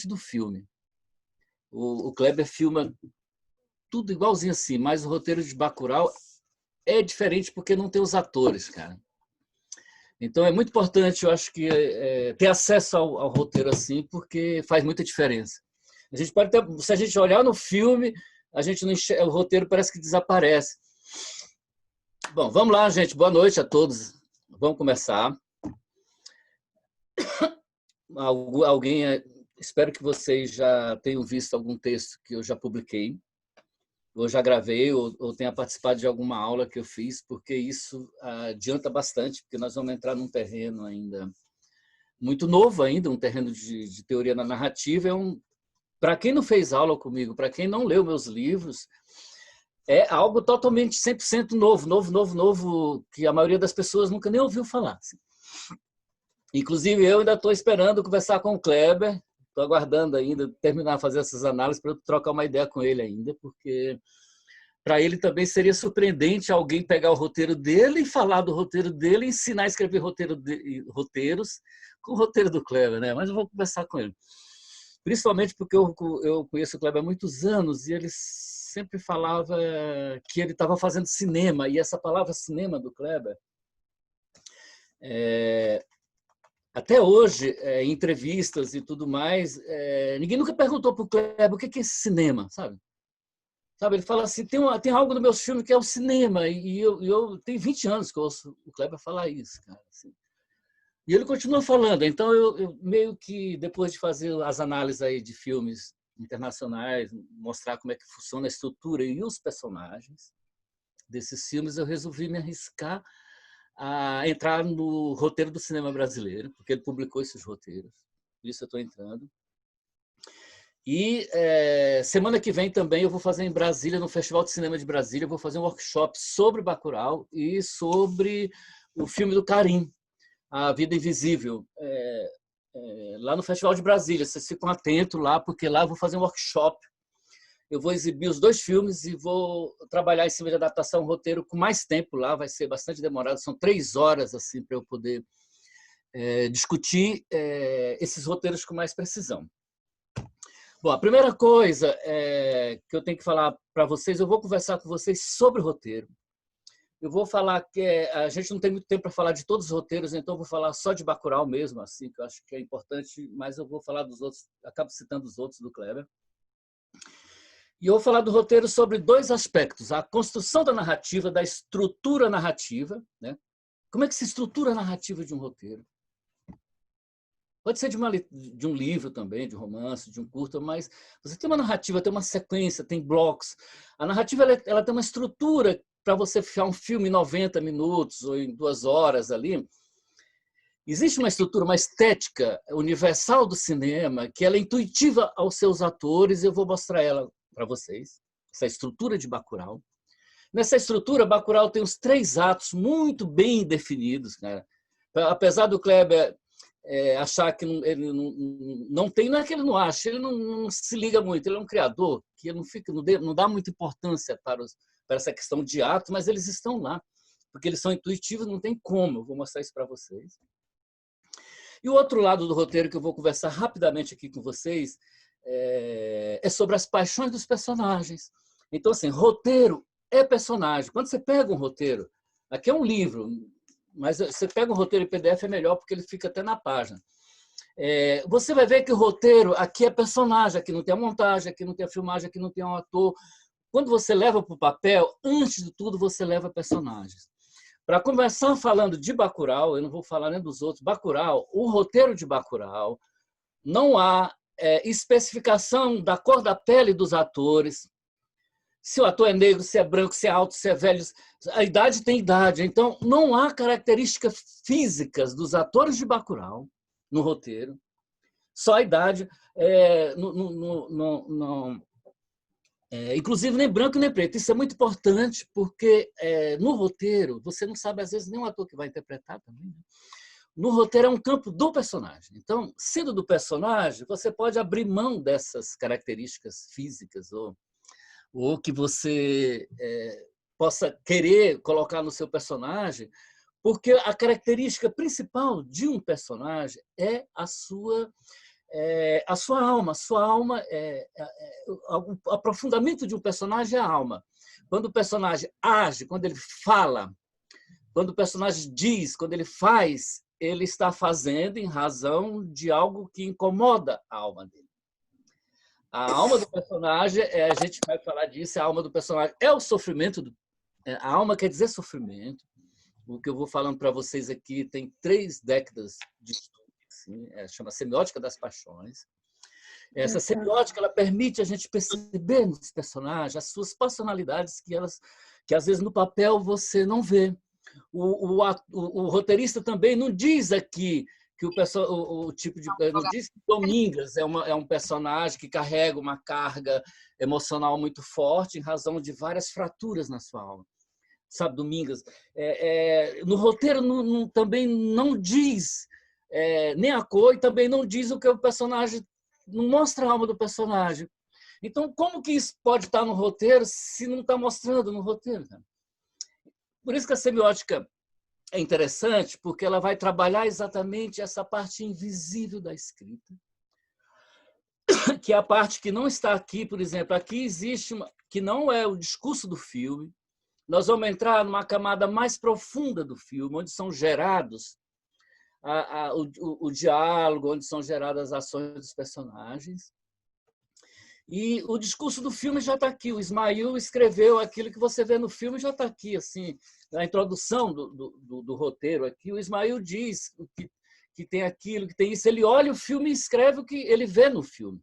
diferente do filme. O Kleber filma tudo igualzinho assim, mas o roteiro de Bacurau é diferente porque não tem os atores, cara. Então é muito importante, eu acho que ter acesso ao roteiro assim, porque faz muita diferença. A gente pode ter, se a gente olhar no filme, a gente não enxerga, o roteiro parece que desaparece. Bom, vamos lá, gente. Boa noite a todos. Vamos começar. Alguém, espero que vocês já tenham visto algum texto que eu já publiquei, ou já gravei, ou tenha participado de alguma aula que eu fiz, porque isso adianta bastante, porque nós vamos entrar num terreno ainda muito novo ainda, um terreno de teoria na narrativa. Para quem não fez aula comigo, para quem não leu meus livros, é algo totalmente 100% novo, que a maioria das pessoas nunca nem ouviu falar. Inclusive, eu ainda estou esperando conversar com o Kleber, estou aguardando ainda terminar de fazer essas análises para eu trocar uma ideia com ele ainda, porque para ele também seria surpreendente alguém pegar o roteiro dele e falar do roteiro dele, ensinar a escrever roteiros com o roteiro do Kleber, né? Mas eu vou conversar com ele. Principalmente porque eu conheço o Kleber há muitos anos e ele sempre falava que ele estava fazendo cinema, e essa palavra cinema do Kleber, até hoje, em entrevistas e tudo mais, ninguém nunca perguntou para o Kleber o que é esse cinema, sabe? Ele fala assim, tem algo no meu filme que é o cinema, e eu tenho 20 anos que eu ouço o Kleber falar isso, cara. Assim. E ele continua falando. Então, eu meio que, depois de fazer as análises aí de filmes internacionais, mostrar como é que funciona a estrutura e os personagens desses filmes, eu resolvi me arriscar a entrar no roteiro do cinema brasileiro, porque ele publicou esses roteiros. Por isso eu estou entrando. E semana que vem também eu vou fazer em Brasília, no Festival de Cinema de Brasília, eu vou fazer um workshop sobre Bacurau e sobre o filme do Karim, A Vida Invisível, lá no Festival de Brasília. Vocês ficam atentos lá, porque lá eu vou fazer um workshop. Eu vou exibir os dois filmes e vou trabalhar em cima de adaptação roteiro com mais tempo lá, vai ser bastante demorado, são 3 horas assim, para eu poder discutir esses roteiros com mais precisão. Bom, a primeira coisa que eu tenho que falar para vocês, eu vou conversar com vocês sobre roteiro. Eu vou falar que a gente não tem muito tempo para falar de todos os roteiros, então eu vou falar só de Bacurau mesmo, assim, que eu acho que é importante, mas eu vou falar dos outros, acabo citando os outros do Kleber. E eu vou falar do roteiro sobre 2 aspectos, a construção da narrativa, da estrutura narrativa, né? Como é que se estrutura a narrativa de um roteiro? Pode ser de um livro também, de um romance, de um curta, mas você tem uma narrativa, tem uma sequência, tem blocos. A narrativa ela tem uma estrutura para você ficar um filme em 90 minutos ou em 2 horas ali. Existe uma estrutura, uma estética universal do cinema, que ela é intuitiva aos seus atores, e eu vou mostrar ela para vocês, essa estrutura de Bacurau. Nessa estrutura, Bacurau tem os 3 atos muito bem definidos, cara. Apesar do Kleber achar que ele não tem, não é que ele não acha, ele não se liga muito, ele é um criador, que ele não dá muita importância para essa questão de atos, mas eles estão lá, porque eles são intuitivos, não tem como, eu vou mostrar isso para vocês. E o outro lado do roteiro que eu vou conversar rapidamente aqui com vocês é sobre as paixões dos personagens. Então, assim, roteiro é personagem. Quando você pega um roteiro, aqui é um livro, mas você pega um roteiro em PDF é melhor porque ele fica até na página. Você vai ver que o roteiro aqui é personagem, aqui não tem a montagem, aqui não tem a filmagem, aqui não tem um ator. Quando você leva para o papel, antes de tudo você leva personagens. Para começar falando de Bacurau, eu não vou falar nem dos outros, Bacurau, o roteiro de Bacurau, não há especificação da cor da pele dos atores, se o ator é negro, se é branco, se é alto, se é velho, a idade tem idade. Então, não há características físicas dos atores de Bacurau no roteiro, só a idade, inclusive nem branco nem preto. Isso é muito importante, porque no roteiro, você não sabe, às vezes, nem o ator que vai interpretar também. Né? No roteiro é um campo do personagem. Então, sendo do personagem, você pode abrir mão dessas características físicas ou que você possa querer colocar no seu personagem, porque a característica principal de um personagem é a sua a sua alma. O aprofundamento de um personagem é a alma. Quando o personagem age, quando ele fala, quando o personagem diz, quando ele faz, ele está fazendo em razão de algo que incomoda a alma dele. A alma do personagem, a gente vai falar disso, a alma do personagem é o sofrimento. A alma quer dizer sofrimento. O que eu vou falando para vocês aqui tem 3 décadas de estudo, assim, chama Semiótica das Paixões. Essa semiótica ela permite a gente perceber nos personagens as suas personalidades que às vezes no papel você não vê. O roteirista também não diz aqui que o tipo de não diz que Domingas é um personagem que carrega uma carga emocional muito forte em razão de várias fraturas na sua alma. Sabe, Domingas? No roteiro também não diz nem a cor e também não diz o que o personagem, não mostra a alma do personagem. Então, como que isso pode estar no roteiro se não está mostrando no roteiro? Por isso que a semiótica é interessante, porque ela vai trabalhar exatamente essa parte invisível da escrita, que é a parte que não está aqui, por exemplo. Aqui existe que não é o discurso do filme. Nós vamos entrar numa camada mais profunda do filme, onde são gerados o diálogo, onde são geradas as ações dos personagens. E o discurso do filme já está aqui. O Ismail escreveu aquilo que você vê no filme, já está aqui, assim, na introdução do roteiro aqui. O Ismail diz que tem aquilo, que tem isso. Ele olha o filme e escreve o que ele vê no filme.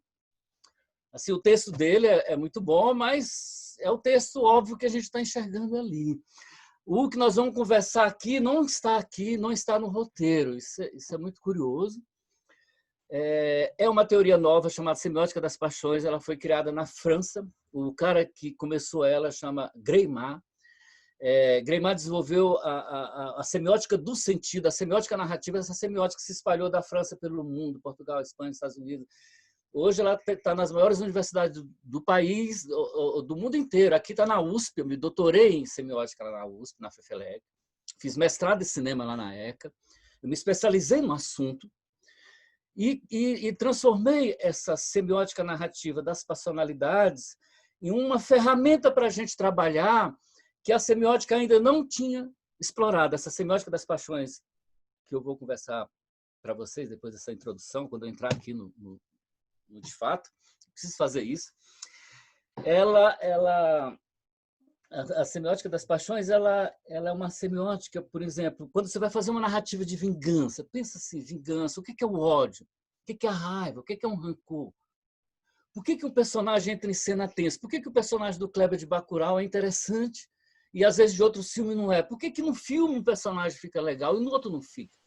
Assim, o texto dele é muito bom, mas é o texto óbvio que a gente está enxergando ali. O que nós vamos conversar aqui, não está no roteiro. Isso é muito curioso. É uma teoria nova chamada Semiótica das Paixões. Ela foi criada na França. O cara que começou ela chama Greimat. Greimat desenvolveu a semiótica do sentido, a semiótica narrativa. Essa semiótica se espalhou da França pelo mundo, Portugal, Espanha, Estados Unidos. Hoje ela está nas maiores universidades do país, do mundo inteiro. Aqui está na USP, eu me doutorei em semiótica lá na USP, na FEFELEG. Fiz mestrado em cinema lá na ECA. Eu me especializei no assunto e transformei essa semiótica narrativa das personalidades em uma ferramenta para a gente trabalhar que a semiótica ainda não tinha explorado. Essa semiótica das paixões, que eu vou conversar para vocês depois dessa introdução, quando eu entrar aqui no de fato, preciso fazer isso. A semiótica das paixões, ela é uma semiótica, por exemplo, quando você vai fazer uma narrativa de vingança, pensa assim, vingança, o que é o ódio? O que é a raiva? O que é um rancor? Por que um personagem entra em cena tenso? Por que o personagem do Kleber de Bacurau é interessante e às vezes de outro filme não é? Por que no filme um personagem fica legal e no outro não fica?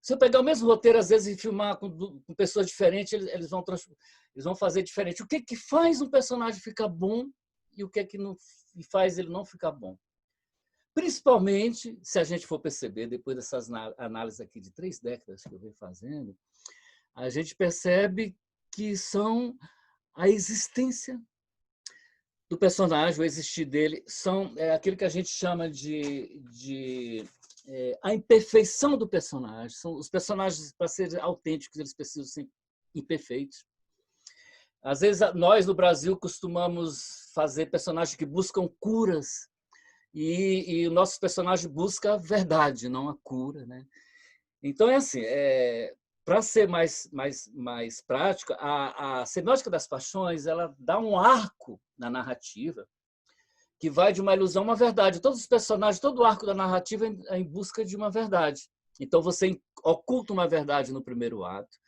Se eu pegar o mesmo roteiro, às vezes, e filmar com pessoas diferentes, eles vão fazer diferente. O que faz um personagem ficar bom e o que não faz ele não ficar bom? Principalmente, se a gente for perceber, depois dessas análises aqui de 3 décadas que eu venho fazendo, a gente percebe que são a existência do personagem, o existir dele, são aquilo que a gente chama a imperfeição do personagem. São os personagens, para serem autênticos, eles precisam ser imperfeitos. Às vezes, nós, no Brasil, costumamos fazer personagens que buscam curas e o nosso personagem busca a verdade, não a cura, né? Então, é assim, para ser mais prático, a semiótica das paixões ela dá um arco na narrativa que vai de uma ilusão a uma verdade. Todos os personagens, todo o arco da narrativa é em busca de uma verdade. Então, você oculta uma verdade no primeiro ato,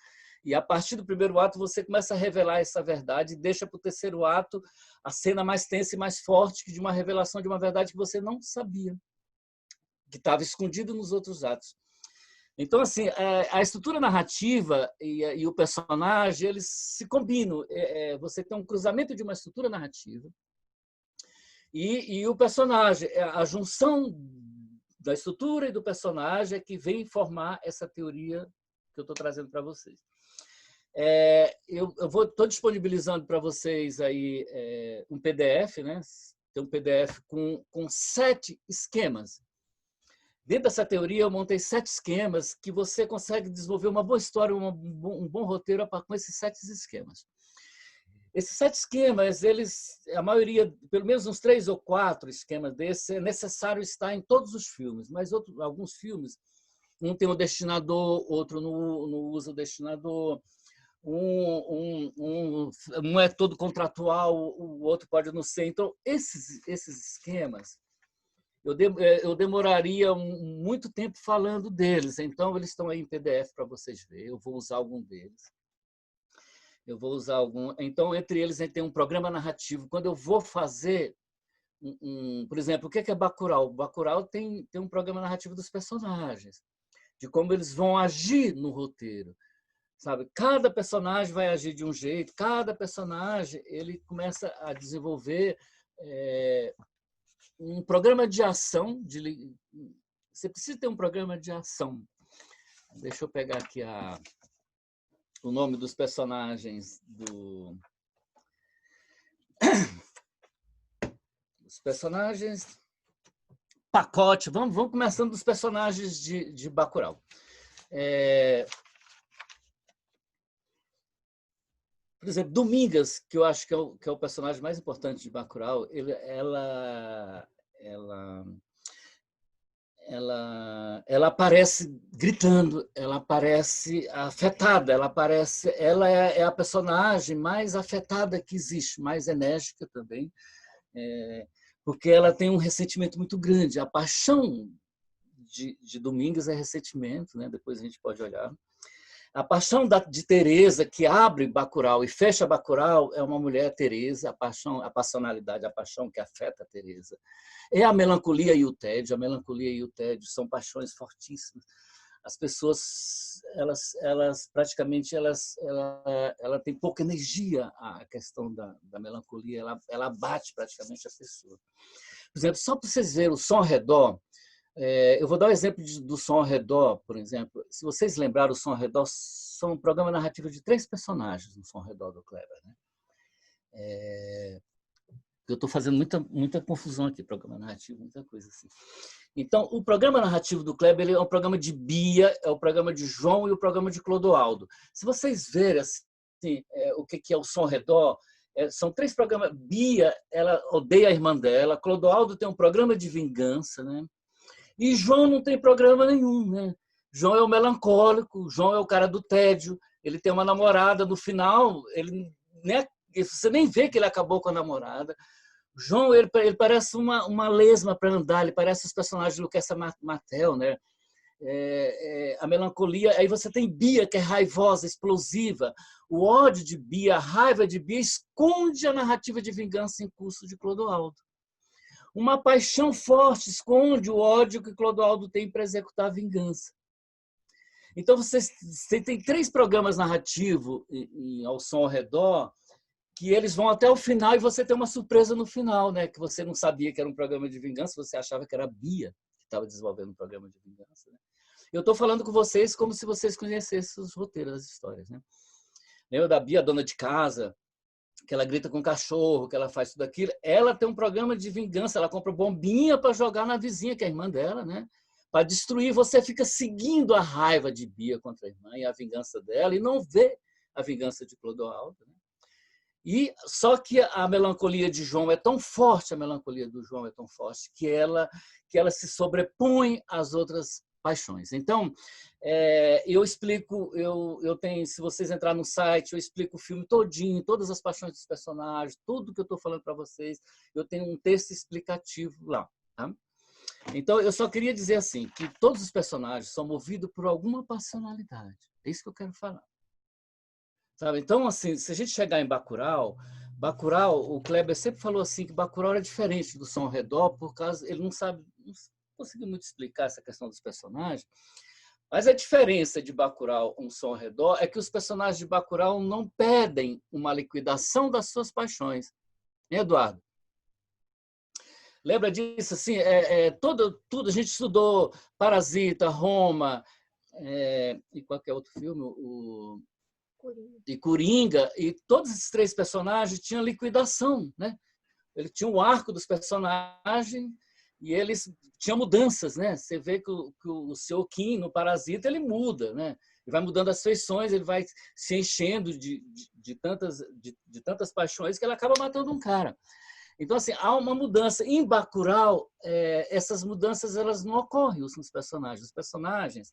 e a partir do primeiro ato você começa a revelar essa verdade e deixa para o terceiro ato a cena mais tensa e mais forte de uma revelação de uma verdade que você não sabia, que estava escondido nos outros atos. Então, assim, a estrutura narrativa e o personagem, eles se combinam. Você tem um cruzamento de uma estrutura narrativa e o personagem, a junção da estrutura e do personagem é que vem formar essa teoria que eu estou trazendo para vocês. Eu estou disponibilizando para vocês aí um PDF, né? Tem um PDF com 7 esquemas. Dentro dessa teoria, eu montei 7 esquemas que você consegue desenvolver uma boa história, um bom roteiro com esses 7 esquemas. Esses 7 esquemas, a maioria, pelo menos uns 3 ou 4 esquemas desses, é necessário estar em todos os filmes, mas alguns filmes, um tem o destinador, outro não usa o destinador, um é todo contratual, o outro pode não ser. Então, esses esquemas, eu demoraria muito tempo falando deles. Então, eles estão aí em PDF para vocês verem. Eu vou usar algum deles. Então, entre eles, a gente tem um programa narrativo. Quando eu vou fazer, por exemplo, o que é Bacurau? Bacurau tem um programa narrativo dos personagens, de como eles vão agir no roteiro. Sabe? Cada personagem vai agir de um jeito, cada personagem ele começa a desenvolver um programa de ação. Você precisa ter um programa de ação. Deixa eu pegar aqui o nome dos personagens os personagens pacote. Vamos começando dos personagens de Bacurau. Por exemplo, Domingas, que eu acho que é o personagem mais importante de Bacurau, ela aparece gritando, ela aparece afetada, ela é a personagem mais afetada que existe, mais enérgica também, porque ela tem um ressentimento muito grande. A paixão de Domingas é ressentimento, né? Depois a gente pode olhar. A paixão de Teresa, que abre Bacurau e fecha Bacurau, é uma mulher Teresa, a passionalidade, a paixão que afeta a Teresa. É a melancolia e o tédio. A melancolia e o tédio são paixões fortíssimas. As pessoas, praticamente, ela tem pouca energia, a questão da melancolia, ela abate praticamente a pessoa. Por exemplo, só para vocês verem o som ao redor, eu vou dar um exemplo do som ao redor, por exemplo. Se vocês lembrarem, o som ao redor são um programa narrativo de 3 personagens no som ao redor do Kleber, né? Eu estou fazendo muita confusão aqui, programa narrativo, muita coisa assim. Então, o programa narrativo do Kleber ele é um programa de Bia, é o programa de João e o programa de Clodoaldo. Se vocês verem assim, o que é o som ao redor, são 3 programas. Bia, ela odeia a irmã dela. Clodoaldo tem um programa de vingança, né? E João não tem programa nenhum, né? João é o melancólico, João é o cara do tédio, ele tem uma namorada, no final, você nem vê que ele acabou com a namorada. João, ele parece uma lesma para andar, ele parece os personagens de Lucrécia Martel, né? A melancolia. Aí você tem Bia, que é raivosa, explosiva. O ódio de Bia, a raiva de Bia esconde a narrativa de vingança em curso de Clodoaldo. Uma paixão forte esconde o ódio que Clodoaldo tem para executar a vingança. Então, você tem 3 programas narrativos ao som ao redor, que eles vão até o final e você tem uma surpresa no final, né? Que você não sabia que era um programa de vingança, você achava que era a Bia que estava desenvolvendo um programa de vingança. Né? Eu estou falando com vocês como se vocês conhecessem os roteiros das histórias. Né? Lembra da Bia, dona de casa, que ela grita com o cachorro, que ela faz tudo aquilo? Ela tem um programa de vingança, ela compra bombinha para jogar na vizinha, que é a irmã dela, né? Para destruir. Você fica seguindo a raiva de Bia contra a irmã e a vingança dela, e não vê a vingança de Clodoaldo. Né? E só que a melancolia de João é tão forte, a melancolia do João é tão forte que ela se sobrepõe às outras paixões. Então, eu explico, eu tenho, se vocês entrarem no site, eu explico o filme todinho, todas as paixões dos personagens, tudo que eu estou falando para vocês, eu tenho um texto explicativo lá. Tá? Então, eu só queria dizer assim, que todos os personagens são movidos por alguma passionalidade. É isso que eu quero falar. Sabe? Então, assim, se a gente chegar em Bacurau, o Kleber sempre falou assim que Bacurau era diferente do som ao redor, por causa ele não conseguiu muito explicar essa questão dos personagens, mas a diferença de Bacurau um som ao redor é que os personagens de Bacurau não pedem uma liquidação das suas paixões. Hein, Eduardo? Lembra disso? Assim, tudo, a gente estudou Parasita, Roma, e qualquer outro filme, e Coringa, e todos esses 3 personagens tinham liquidação, né? Ele tinha o arco dos personagens e eles tinham mudanças, né? Você vê que o seu Kim, no Parasita, ele muda, né? Ele vai mudando as feições, ele vai se enchendo de tantas paixões que ele acaba matando um cara. Então, assim, há uma mudança. Em Bacurau, essas mudanças elas não ocorrem nos personagens. Os personagens,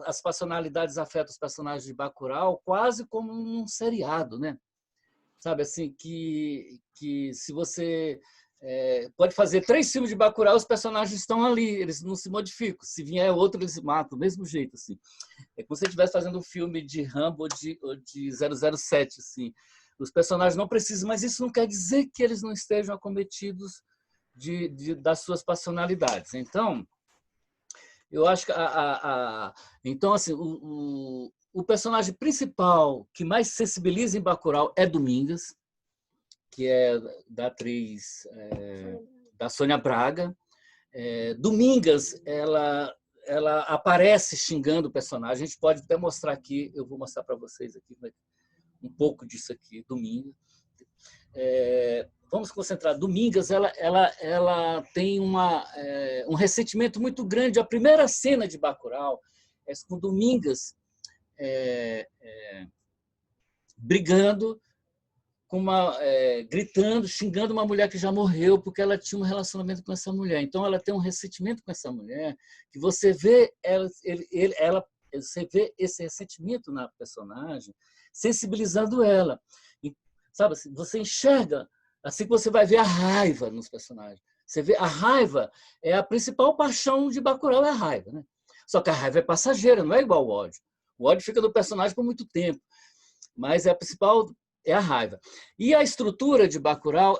as personalidades afetam os personagens de Bacurau quase como um seriado, né? Sabe, assim, que se você pode fazer 3 filmes de Bacurau, os personagens estão ali, eles não se modificam. Se vier outro, eles se matam, do mesmo jeito, assim. É como se você estivesse fazendo um filme de Rambo ou de 007, assim. Os personagens não precisam, mas isso não quer dizer que eles não estejam acometidos das suas personalidades. Então, eu acho que então assim, o personagem principal que mais sensibiliza em Bacurau é Domingas, que é da atriz da Sônia Braga. Domingas, ela aparece xingando o personagem. A gente pode até mostrar aqui, eu vou mostrar para vocês aqui um pouco disso aqui, Domingas. Vamos concentrar. Domingas, ela tem um ressentimento muito grande. A primeira cena de Bacurau é com Domingas brigando, gritando, xingando uma mulher que já morreu porque ela tinha um relacionamento com essa mulher. Então, ela tem um ressentimento com essa mulher que você vê você vê esse ressentimento na personagem, sensibilizando ela. E, sabe, você enxerga, assim que você vai ver a raiva nos personagens. Você vê a raiva é a principal paixão de Bacurau, é a raiva, né? Só que a raiva é passageira, não é igual ao ódio. O ódio fica no personagem por muito tempo, mas a principal é a raiva. E a estrutura de Bacurau,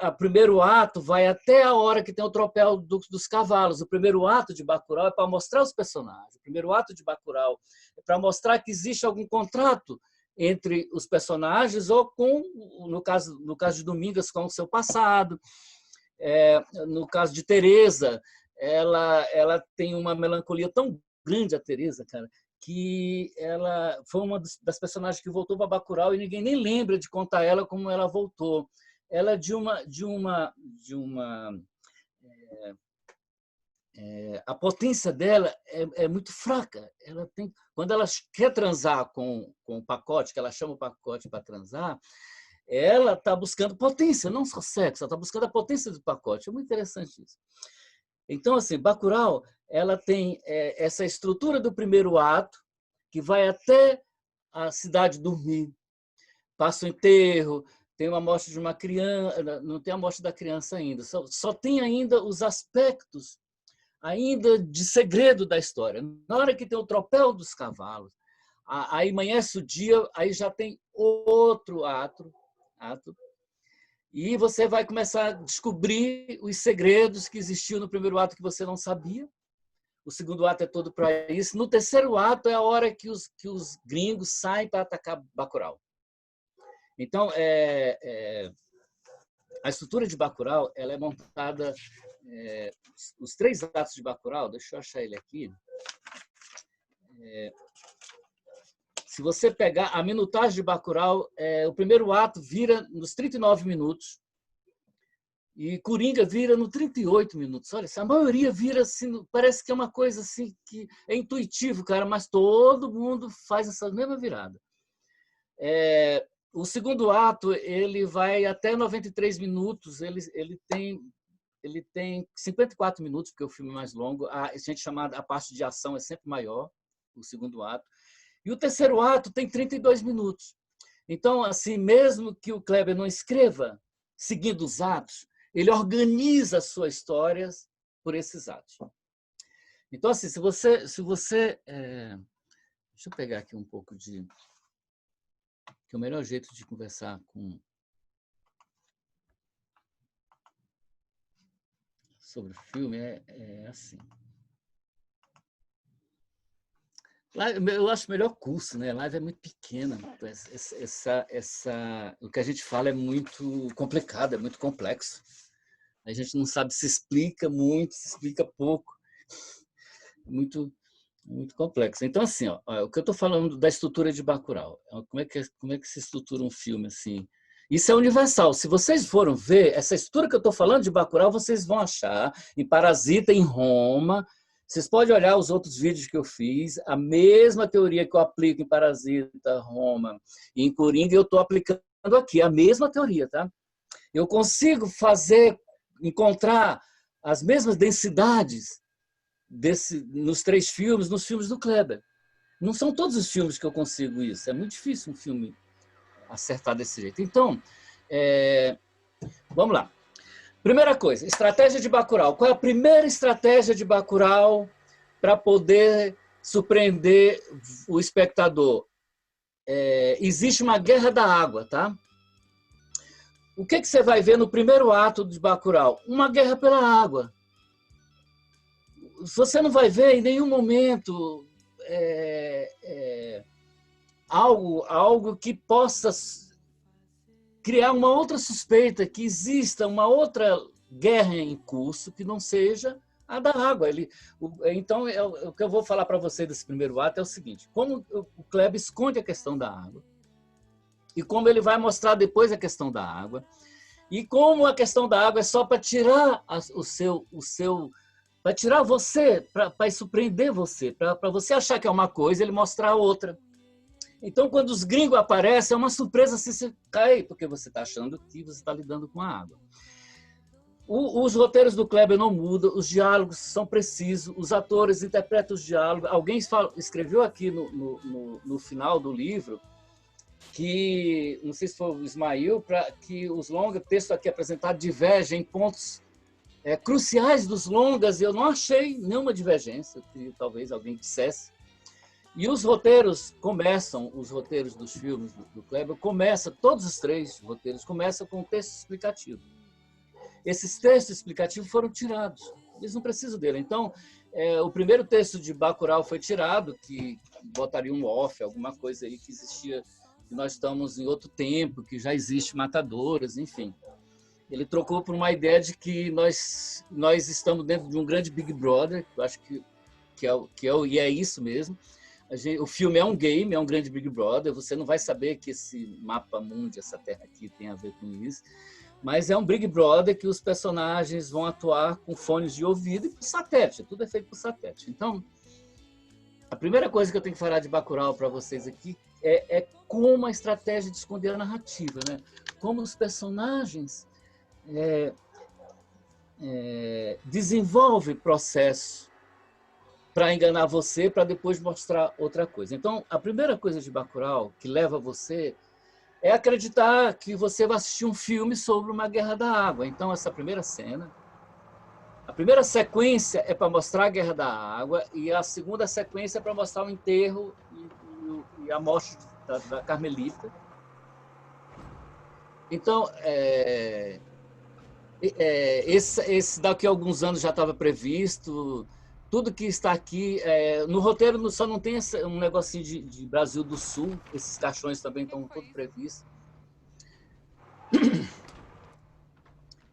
o primeiro ato vai até a hora que tem o tropel dos cavalos. O primeiro ato de Bacurau é para mostrar os personagens. O primeiro ato de Bacurau é para mostrar que existe algum contrato entre os personagens ou no caso de Domingas, com o seu passado. No caso de Teresa, ela tem uma melancolia tão grande, a Teresa, cara, que ela foi uma das personagens que voltou para Bacurau e ninguém nem lembra de contar ela como ela voltou. Ela a potência dela é muito fraca. Quando ela quer transar com o pacote, que ela chama o pacote para transar, ela está buscando potência, não só sexo, ela está buscando a potência do pacote. É muito interessante isso. Então, assim, Bacurau, ela tem essa estrutura do primeiro ato, que vai até a cidade dormir. Passa o enterro, tem uma morte de uma criança, não tem a morte da criança ainda, só tem ainda os aspectos ainda de segredo da história. Na hora que tem o tropel dos cavalos, aí amanhece o dia, aí já tem outro ato, e você vai começar a descobrir os segredos que existiam no primeiro ato que você não sabia. O segundo ato é todo para isso. No terceiro ato é a hora que os gringos saem para atacar Bacurau. Então, a estrutura de Bacurau ela é montada... os 3 atos de Bacurau, deixa eu achar ele aqui. Se você pegar a minutagem de Bacurau, o primeiro ato vira nos 39 minutos e Coringa vira no 38 minutos. Olha, a maioria vira assim, parece que é uma coisa assim que é intuitivo, cara, mas todo mundo faz essa mesma virada. O segundo ato ele vai até 93 minutos, ele tem 54 minutos, porque o filme é mais longo. A gente chamada a parte de ação é sempre maior, o segundo ato. E o terceiro ato tem 32 minutos. Então, assim, mesmo que o Kleber não escreva seguindo os atos, ele organiza as suas histórias por esses atos. Então, assim, se você deixa eu pegar aqui um pouco que é o melhor jeito de conversar sobre o filme é assim. Eu acho o melhor curso, né? Live é muito pequena. O que a gente fala é muito complicado, é muito complexo. A gente não sabe se explica muito, se explica pouco. Muito, muito complexo. Então, assim, o que eu estou falando da estrutura de Bacurau, como é que se estrutura um filme assim? Isso é universal. Se vocês foram ver, essa estrutura que eu estou falando de Bacurau, vocês vão achar em Parasita, em Roma. Vocês podem olhar os outros vídeos que eu fiz, a mesma teoria que eu aplico em Parasita, Roma e em Coringa, eu estou aplicando aqui, a mesma teoria, tá? Eu consigo encontrar as mesmas densidades nos 3 filmes, nos filmes do Kleber. Não são todos os filmes que eu consigo isso, é muito difícil um filme acertar desse jeito. Então, vamos lá. Primeira coisa, estratégia de Bacurau. Qual é a primeira estratégia de Bacurau para poder surpreender o espectador? Existe uma guerra da água, tá? O que você vai ver no primeiro ato de Bacurau? Uma guerra pela água. Você não vai ver em nenhum momento algo que possa criar uma outra suspeita, que exista uma outra guerra em curso que não seja a da água. Então, o que eu vou falar para você desse primeiro ato é o seguinte: como o Kleber esconde a questão da água, e como ele vai mostrar depois a questão da água, e como a questão da água é só para tirar para tirar você, para surpreender você, para você achar que é uma coisa, ele mostrar outra. Então, quando os gringos aparecem, é uma surpresa se você cai, porque você está achando que você está lidando com a água. Os roteiros do Kleber não mudam, os diálogos são precisos, os atores interpretam os diálogos. Alguém escreveu aqui no final do livro que, não sei se foi o Ismail, que os longas, texto aqui apresentado, divergem em pontos cruciais dos longas, e eu não achei nenhuma divergência, que talvez alguém dissesse. E os roteiros dos filmes do Kleber, todos os 3 roteiros começam com um texto explicativo. Esses textos explicativos foram tirados, eles não precisam dele. Então, o primeiro texto de Bacurau foi tirado, que botaria um off, alguma coisa aí que existia, que nós estamos em outro tempo, que já existe matadoras, enfim. Ele trocou por uma ideia de que nós estamos dentro de um grande Big Brother, eu acho e é isso mesmo. O filme é um game, é um grande Big Brother, você não vai saber que esse mapa mundi, essa terra aqui, tem a ver com isso, mas é um Big Brother que os personagens vão atuar com fones de ouvido e por satélite, tudo é feito por satélite. Então, a primeira coisa que eu tenho que falar de Bacurau para vocês aqui é como a estratégia de esconder a narrativa, né? Como os personagens desenvolvem processo para enganar você, para depois mostrar outra coisa. Então, a primeira coisa de Bacurau que leva você é acreditar que você vai assistir um filme sobre uma guerra da água. Então, essa primeira cena, a primeira sequência é para mostrar a guerra da água, e a segunda sequência é para mostrar o enterro e a morte da Carmelita. Então, esse daqui a alguns anos já estava previsto. Tudo que está aqui, no roteiro só não tem um negocinho de Brasil do Sul, esses caixões também estão todos previstos.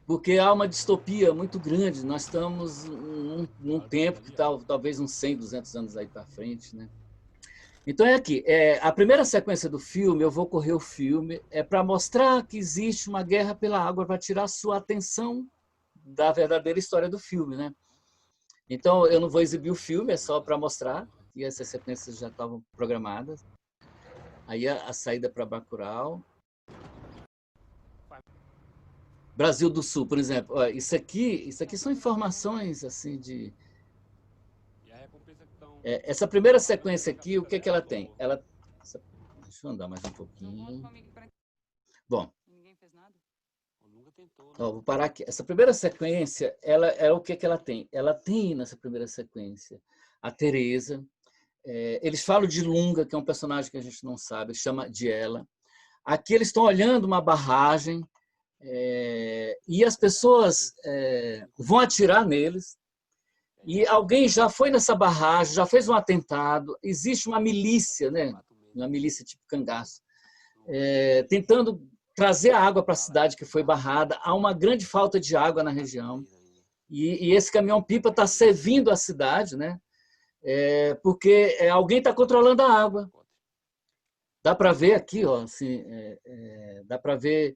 Porque há uma distopia muito grande, nós estamos num tempo que talvez uns 100, 200 anos aí para frente, né? Então é aqui, a primeira sequência do filme, eu vou correr o filme, é para mostrar que existe uma guerra pela água, para tirar sua atenção da verdadeira história do filme, né? Então, eu não vou exibir o filme, é só para mostrar que essas sequências já estavam programadas. Aí a saída para Bacurau. Brasil do Sul, por exemplo. Olha, isso aqui são informações assim de... essa primeira sequência aqui, o que ela tem? Deixa eu andar mais um pouquinho. Bom. Vou parar aqui. Essa primeira sequência, o que ela tem? Ela tem nessa primeira sequência a Teresa. Eles falam de Lunga, que é um personagem que a gente não sabe, chama de ela. Aqui eles estão olhando uma barragem e as pessoas vão atirar neles. E alguém já foi nessa barragem, já fez um atentado. Existe uma milícia, né? Uma milícia tipo cangaço, tentando trazer a água para a cidade que foi barrada. Há uma grande falta de água na região. E esse caminhão-pipa está servindo a cidade, né? Porque alguém está controlando a água. Dá para ver aqui, ó, assim, dá para ver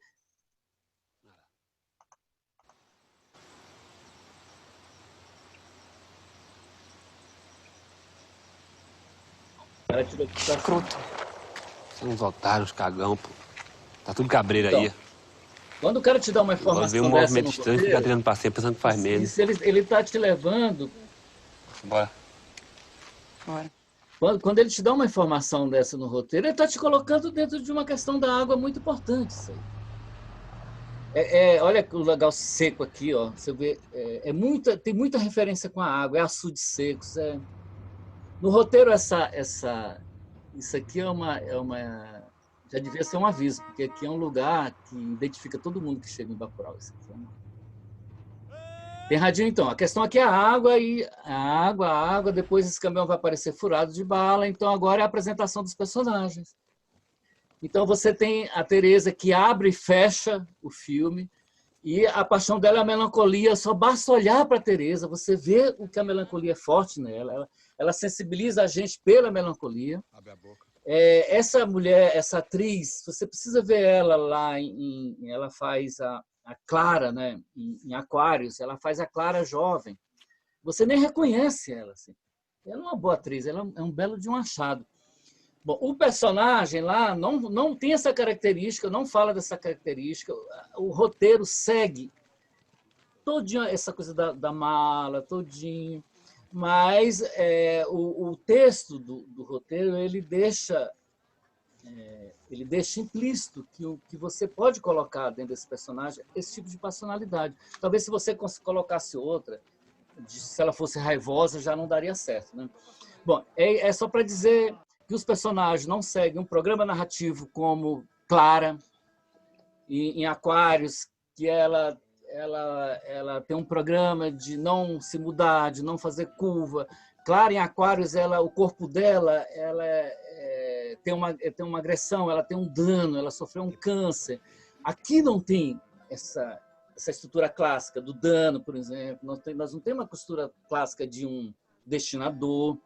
cara tirou aqui pra cima. Escroto. São uns otários, cagão, pô. Tá tudo cabreiro Então, aí. quando o cara te dá uma Agora vê um informação dessa movimento no estranho, fica roteiro, treinando pra sempre, pensando que faz menos. isso ele tá te levando... Bora. Bora. Quando ele te dá uma informação dessa no roteiro, ele está te colocando dentro de uma questão da água muito importante. Isso aí. Olha o legal seco aqui, ó. Você vê, tem muita referência com a água, é açudes secos. No roteiro, isso aqui já devia ser um aviso, porque aqui é um lugar que identifica todo mundo que chega em Bacurau. Isso aqui tem radinho, então. A questão aqui é a água, e a água, depois esse caminhão vai aparecer furado de bala, então agora é a apresentação dos personagens. Então você tem a Teresa que abre e fecha o filme, e a paixão dela é a melancolia, só basta olhar para a Teresa, você vê o que a melancolia é forte nela, ela sensibiliza a gente pela melancolia. Abre a boca. Essa mulher, essa atriz, você precisa ver ela lá, ela faz a Clara, né? Em Aquários, ela faz a Clara jovem. Você nem reconhece ela. Assim. Ela é uma boa atriz, ela é um belo de um achado. Bom, o personagem lá não tem essa característica, não fala dessa característica. O roteiro segue todinho essa coisa da mala, todinho. Mas o texto do roteiro ele deixa implícito que você pode colocar dentro desse personagem esse tipo de personalidade. Talvez se você colocasse outra, se ela fosse raivosa, já não daria certo. Né? Bom, é só para dizer que os personagens não seguem um programa narrativo como Clara, em Aquários, que ela tem um programa de não se mudar, de não fazer curva. Clara, em Aquários, o corpo dela tem uma agressão, ela tem um dano, ela sofreu um câncer. Aqui não tem essa estrutura clássica do dano, por exemplo. Nós não temos uma costura clássica de um destinador.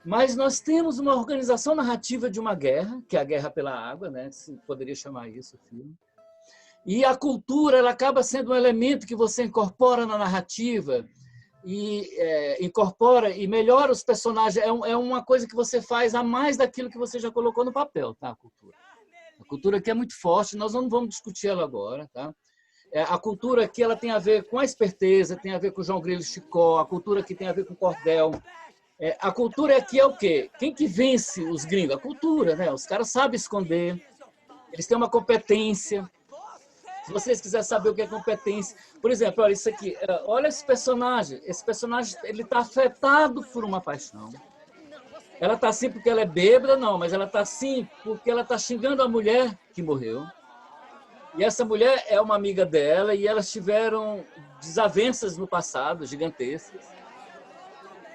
Mas nós temos uma organização narrativa de uma guerra, que é a guerra pela água, né? Se poderia chamar isso o filme. E a cultura ela acaba sendo um elemento que você incorpora na narrativa e incorpora e melhora os personagens. É uma coisa que você faz a mais daquilo que você já colocou no papel, tá? A cultura aqui é muito forte, nós não vamos discutir ela agora, tá? A cultura aqui ela tem a ver com a esperteza, tem a ver com o João Grilo Chicó, a cultura aqui tem a ver com o cordel. A cultura aqui é o quê? Quem que vence os gringos? A cultura, né? Os caras sabem esconder, eles têm uma competência. Se vocês quiserem saber o que é competência, por exemplo, olha isso aqui, olha esse personagem ele está afetado por uma paixão. Ela está assim porque ela é bêbada, não, mas ela está assim porque ela está xingando a mulher que morreu. E essa mulher é uma amiga dela e elas tiveram desavenças no passado, gigantescas.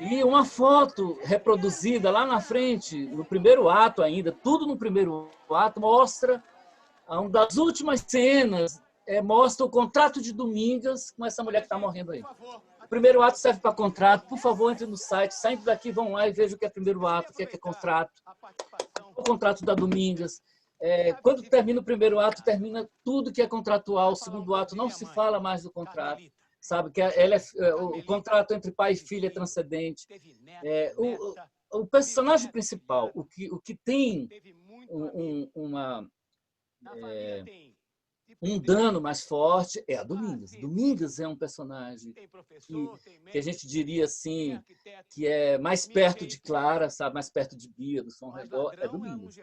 E uma foto reproduzida lá na frente, no primeiro ato ainda, tudo no primeiro ato, mostra uma das últimas cenas, mostra o contrato de Domingas com essa mulher que está morrendo aí. O primeiro ato serve para contrato. Por favor, entre no site, saindo daqui, vão lá e vejam o que é primeiro ato, o que é contrato. O contrato da Domingas. Quando termina o primeiro ato, termina tudo que é contratual. O segundo ato não se fala mais do contrato. Sabe que o contrato entre pai e filha é transcendente. O personagem principal, o que tem um dano mais forte é a Domingas. Domingas é um personagem que a gente diria assim que é mais perto de Clara, sabe, mais perto de Bia, do Som Redor, é Domingas.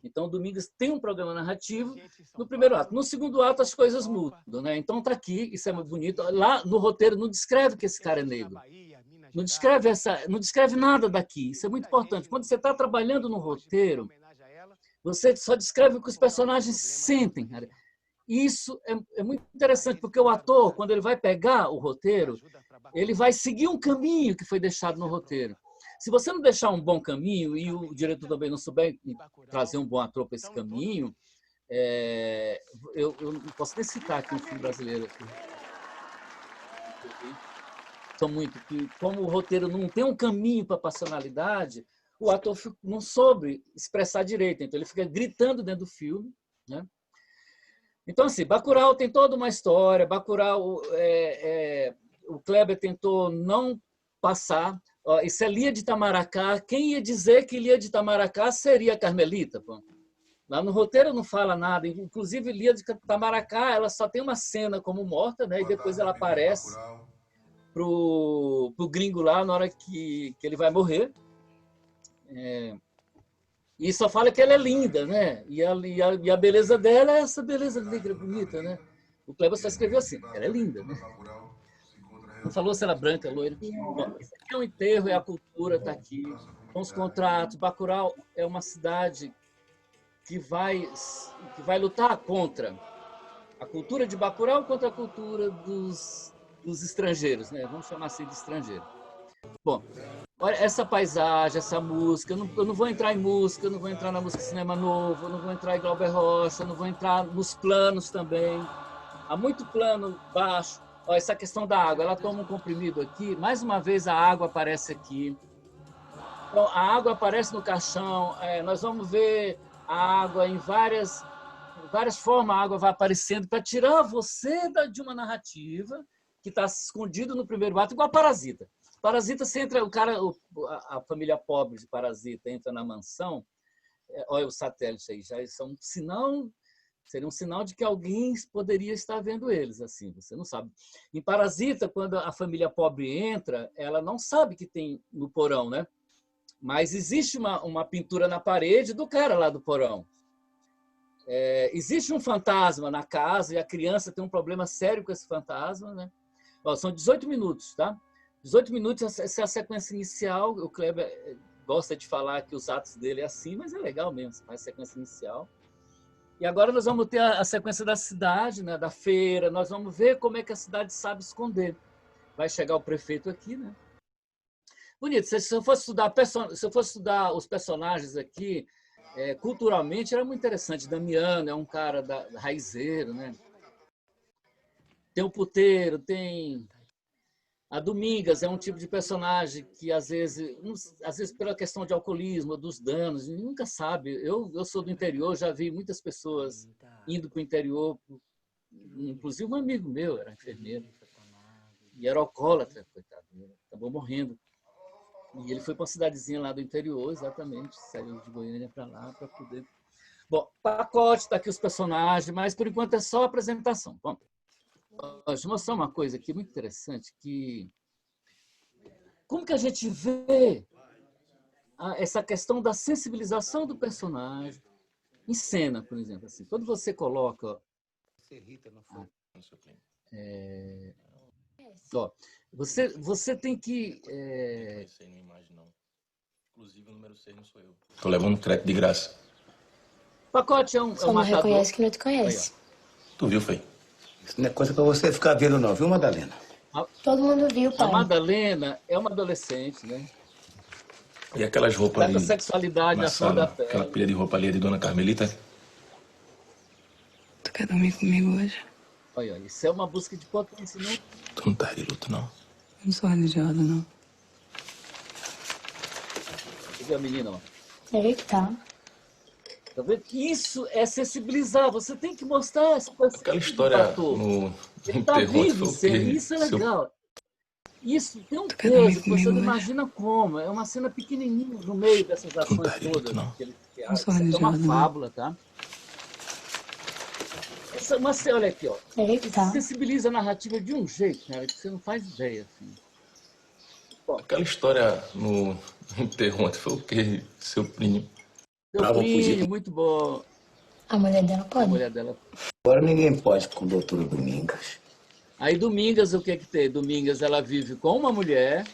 Então, Domingas tem um programa narrativo no primeiro ato. No segundo ato, as coisas mudam, né? Então, está aqui, isso é muito bonito. Lá no roteiro não descreve que esse cara é negro. Não descreve nada daqui. Isso é muito importante. Quando você está trabalhando no roteiro, você só descreve o que os personagens sentem, cara. Isso é muito interessante, porque o ator, quando ele vai pegar o roteiro, ele vai seguir um caminho que foi deixado no roteiro. Se você não deixar um bom caminho e o diretor também não souber trazer um bom ator para esse caminho, eu não posso nem citar aqui um filme brasileiro. São muito que, como o roteiro não tem um caminho para a passionalidade, o ator não soube expressar direito, então ele fica gritando dentro do filme, né? Então, assim, Bacurau tem toda uma história. Bacurau, o Kleber tentou não passar. Ó, isso é Lia de Itamaracá. Quem ia dizer que Lia de Itamaracá seria Carmelita? Pô? Lá no roteiro não fala nada. Inclusive, Lia de Itamaracá, ela só tem uma cena como morta, né? E depois ela aparece pro gringo lá na hora que ele vai morrer. E só fala que ela é linda, né? E a beleza dela é essa beleza negra bonita, né? O Kleber só escreveu assim, ela é linda, né? Não falou se ela é branca, loira. Bom, isso aqui é um enterro, é a cultura, está aqui. Com os contratos. Bacurau é uma cidade que vai lutar contra a cultura de Bacurau contra a cultura dos estrangeiros, né? Vamos chamar assim de estrangeiro. Bom, olha essa paisagem, essa música. Eu não vou entrar em música, eu não vou entrar na música Cinema Novo, eu não vou entrar em Glauber Rocha, eu não vou entrar nos planos também. Há muito plano baixo. Olha, essa questão da água, ela toma um comprimido aqui, mais uma vez a água aparece aqui. Então, a água aparece no caixão, nós vamos ver a água em várias formas, a água vai aparecendo para tirar você de uma narrativa que está escondido no primeiro ato, igual a Parasita. Parasita, você entra, a família pobre de Parasita entra na mansão, olha o satélite aí, já são um sinal, seria um sinal de que alguém poderia estar vendo eles, assim, você não sabe. Em Parasita, quando a família pobre entra, ela não sabe que tem no porão, né? Mas existe uma pintura na parede do cara lá do porão. Existe um fantasma na casa e a criança tem um problema sério com esse fantasma, né? Ó, são 18 minutos, tá? 18 minutos, essa é a sequência inicial. O Kleber gosta de falar que os atos dele é assim, mas é legal mesmo, você faz a sequência inicial. E agora nós vamos ter a sequência da cidade, né, da feira, nós vamos ver como é que a cidade sabe esconder. Vai chegar o prefeito aqui, né? Bonito, se eu fosse estudar os personagens aqui, culturalmente era muito interessante. Damiano é um cara raizeiro, né? Tem o puteiro, tem a Domingas, é um tipo de personagem que às vezes pela questão de alcoolismo, dos danos, nunca sabe. Eu sou do interior, já vi muitas pessoas indo para o interior, inclusive um amigo meu era enfermeiro e era alcoólatra, coitado, acabou morrendo. E ele foi para uma cidadezinha lá do interior, exatamente, saiu de Goiânia para lá para poder... Bom, pacote, está aqui os personagens, mas por enquanto é só a apresentação. Bom, deixa eu mostrar uma coisa aqui muito interessante, que como que a gente vê essa questão da sensibilização do personagem em cena, por exemplo. Assim, quando você coloca... Ó, você tem que... Inclusive, o número 6 não sou eu. Tô levando crédito de graça. Pacote é um Só não matador. reconhece que não te conhece. Tu viu, foi? Isso não é coisa pra você ficar vendo, não, viu, Madalena? Todo mundo viu, pai. A Madalena é uma adolescente, né? E aquelas roupas Tá com ali a sexualidade na na flor da sala, pele. aquela pilha de roupa ali é de Dona Carmelita? Tu quer dormir comigo hoje? Olha, isso é uma busca de potência, não? Tu não tá de luto, não? Eu não sou religiada, não. Você viu a menina, ó? Eita. Tá vendo? Isso é sensibilizar. Você tem que mostrar essa coisa. Aquela história no Ele tá enterro ontem vivo, foi o quê? isso é legal. Isso tem um quer dormir peso que você comigo não hoje? imagina como. É uma cena pequenininha no meio dessas não ações tá de luto, todas. não. Que ele Não sou isso aqui é uma religiosa, não. fábula, tá? Mas olha aqui, ó. Isso Eita. sensibiliza a narrativa de um jeito, cara, que você não faz ideia, assim. Aquela história no enterro ontem foi o quê? Seu primo. Seu Plínio, muito bom. A mulher dela A pode. mulher dela. Agora ninguém pode com o doutor Domingas. Aí Domingas, o que é que tem? Domingas, ela vive com uma mulher.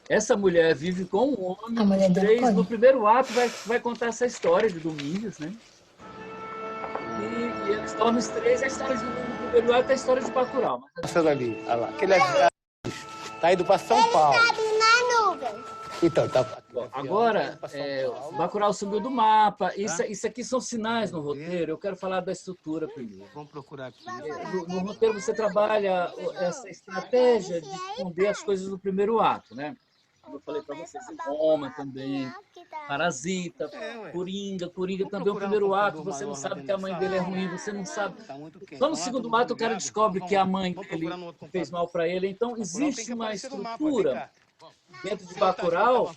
Essa mulher vive com um homem. A mulher dela pode. No primeiro ato vai contar essa história de Domingas, né? E eles tornam os três a história no primeiro ato é a história de Bacurau. Mas... Passando ali, olha lá. Aquele tá indo pra São Paulo. Então, tá. Bom, agora, Bacurau subiu do mapa. Isso aqui são sinais no roteiro. Eu quero falar da estrutura primeiro. Vamos procurar aqui. No roteiro você trabalha essa estratégia de esconder as coisas do primeiro ato, né? Como eu falei para vocês, Roma também, Parasita, Coringa também o primeiro ato, você não sabe que a mãe dele é ruim, você não sabe. Só no segundo ato o cara descobre que a mãe dele fez mal para ele. Então existe uma estrutura dentro de Bacurau,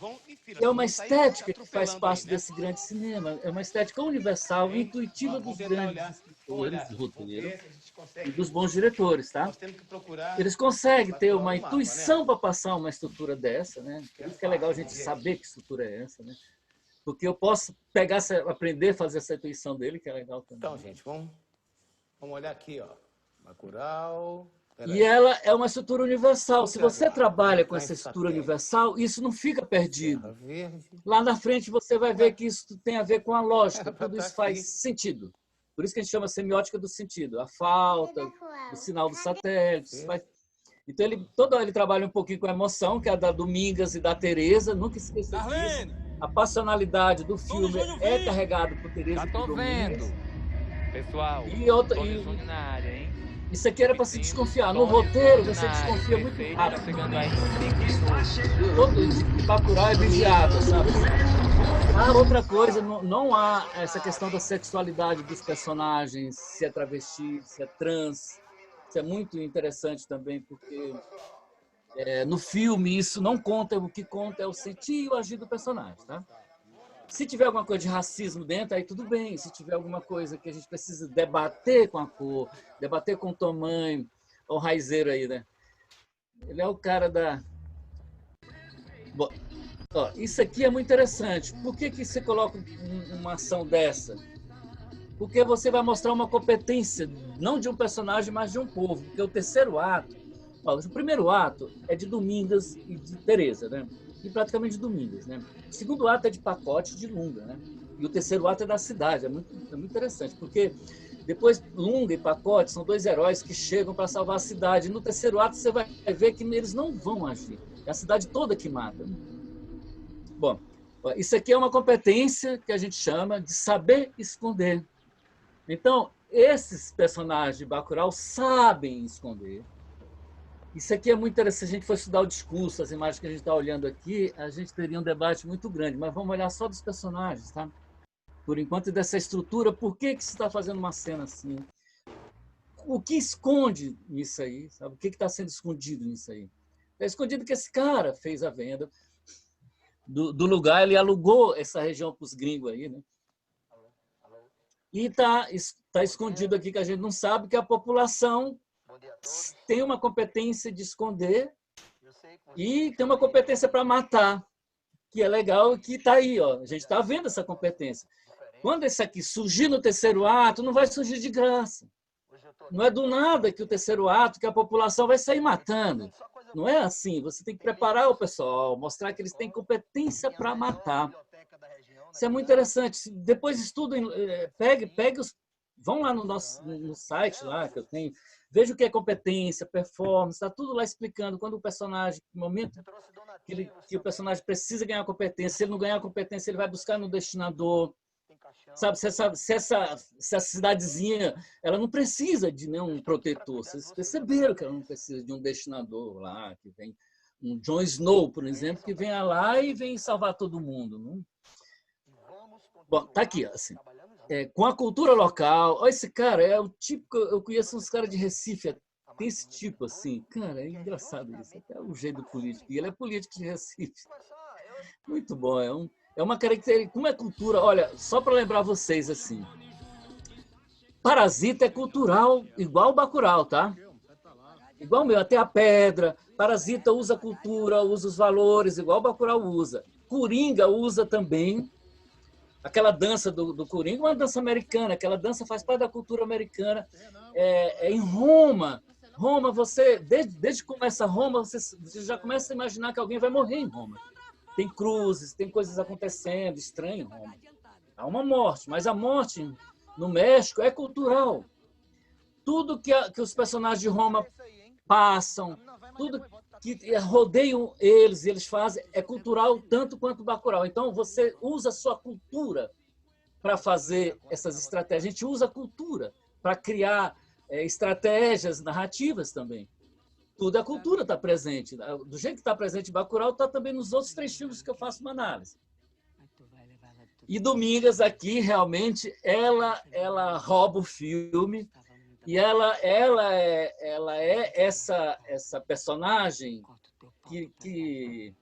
é uma estética que faz parte desse grande cinema. É uma estética universal, intuitiva dos grandes escritores, roteiros e dos bons diretores, tá? Eles conseguem ter uma intuição para passar uma estrutura dessa, né? Por isso que é legal a gente saber que estrutura é essa, né? Porque eu posso pegar, aprender a fazer essa intuição dele, que é legal também. Então, gente, vamos olhar aqui, ó. Bacurau. E ela é uma estrutura universal. Se você trabalha com essa estrutura universal, isso não fica perdido. Lá na frente você vai ver que isso tem a ver com a lógica. Tudo isso faz sentido. Por isso que a gente chama semiótica do sentido. A falta, o sinal dos satélites. Então, ele trabalha um pouquinho com a emoção, que é a da Domingas e da Tereza. Nunca esqueça disso. A passionalidade do filme é carregada por Tereza e por Domingas. Pessoal, na área, hein? Isso aqui era para se desconfiar. No roteiro, você desconfia muito rápido. Todo Bacurau é vigiado, sabe? Outra coisa, não há essa questão da sexualidade dos personagens, se é travesti, se é trans. Isso é muito interessante também, porque no filme isso não conta, o que conta é o sentir e o agir do personagem, tá? Se tiver alguma coisa de racismo dentro, aí tudo bem. Se tiver alguma coisa que a gente precisa debater com a cor, debater com o tamanho, o raizeiro aí, né? Ele é o cara da... Bom, ó, isso aqui é muito interessante. Por que você coloca uma ação dessa? Porque você vai mostrar uma competência, não de um personagem, mas de um povo. Porque o terceiro ato... Ó, o primeiro ato é de Domingas e de Tereza, né? E praticamente de Domingas, né? O segundo ato é de Pacote e de Lunga, né? E o terceiro ato é da cidade. É muito interessante, porque depois Lunga e Pacote são dois heróis que chegam para salvar a cidade. E no terceiro ato você vai ver que eles não vão agir. É a cidade toda que mata. Bom, isso aqui é uma competência que a gente chama de saber esconder. Então, esses personagens de Bacurau sabem esconder. Isso aqui é muito interessante. Se a gente for estudar o discurso, as imagens que a gente está olhando aqui, a gente teria um debate muito grande. Mas vamos olhar só dos personagens, tá? Por enquanto, dessa estrutura, por que se está fazendo uma cena assim? O que esconde nisso aí? Sabe? O que está sendo escondido nisso aí? É escondido que esse cara fez a venda do lugar, ele alugou essa região para os gringos aí, né? E está escondido aqui, que a gente não sabe, que a população tem uma competência de esconder e tem uma competência para matar, que é legal, que está aí, ó. A gente está vendo essa competência. Quando esse aqui surgir no terceiro ato, não vai surgir de graça. Não é do nada que o terceiro ato, que a população vai sair matando. Não é assim. Você tem que preparar o pessoal, mostrar que eles têm competência para matar. Isso é muito interessante. Depois estudem, pegue os... Vão lá no site lá que eu tenho, veja o que é competência, performance, está tudo lá explicando quando o personagem, no momento que o personagem precisa ganhar competência, se ele não ganhar competência, ele vai buscar no destinador. Sabe, se essa cidadezinha, ela não precisa de nenhum protetor. Vocês perceberam que ela não precisa de um destinador lá, que vem um Jon Snow, por exemplo, que venha lá e vem salvar todo mundo. Não? Bom, tá aqui, assim. Com a cultura local. Olha, esse cara é o tipo... Eu conheço uns caras de Recife, tem esse tipo, assim. Cara, é engraçado isso. Até o jeito do político. E ele é político de Recife. Muito bom. É uma característica... Como é cultura? Olha, só para lembrar vocês, assim. Parasita é cultural, igual o Bacurau, tá? Igual o meu, até a pedra. Parasita usa a cultura, usa os valores, igual o Bacurau usa. Coringa usa também. Aquela dança do Coringa, uma dança americana. Aquela dança faz parte da cultura americana. Em Roma, você, desde que começa Roma, você já começa a imaginar que alguém vai morrer em Roma. Tem cruzes, tem coisas acontecendo, estranho em Roma. Há uma morte, mas a morte no México é cultural. Tudo que os personagens de Roma passam, tudo que rodeiam eles fazem, é cultural tanto quanto o Bacurau. Então, você usa a sua cultura para fazer essas estratégias. A gente usa a cultura para criar estratégias narrativas também. Tudo a cultura está presente. Do jeito que está presente em Bacurau, está também nos outros 3 filmes que eu faço uma análise. E Domingas aqui, realmente, ela rouba o filme. E ela é essa personagem que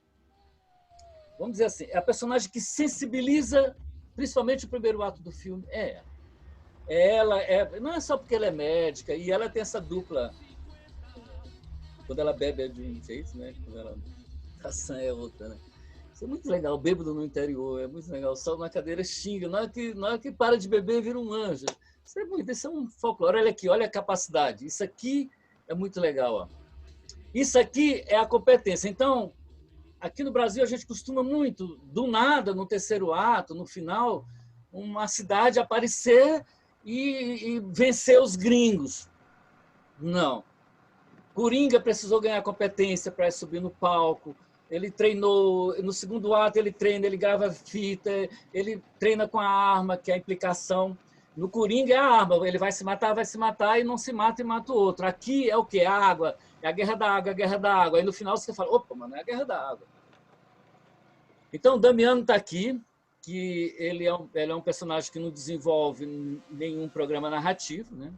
vamos dizer assim, é a personagem que sensibiliza, principalmente o primeiro ato do filme, é ela. Não é só porque ela é médica, e ela tem essa dupla, quando ela bebe é de um jeito, né? Quando ela caçã é outra, né? Isso é muito legal, bêbado no interior, é muito legal, só na cadeira xinga, na hora que para de beber vira um anjo. Isso é um folclore, olha aqui, olha a capacidade, isso aqui é muito legal, ó. Isso aqui é a competência. Então, aqui no Brasil a gente costuma muito, do nada, no terceiro ato, no final, uma cidade aparecer e vencer os gringos. Não. Coringa precisou ganhar competência para subir no palco. Ele treinou, no segundo ato ele treina, ele grava fita, ele treina com a arma, que é a implicação. No Coringa é a arma, ele vai se matar e não se mata e mata o outro. Aqui é o quê? A água, é a guerra da água, é a guerra da água. Aí no final você fala, opa, mano, é a guerra da água. Então o Damiano está aqui, que ele é um personagem que não desenvolve nenhum programa narrativo, né?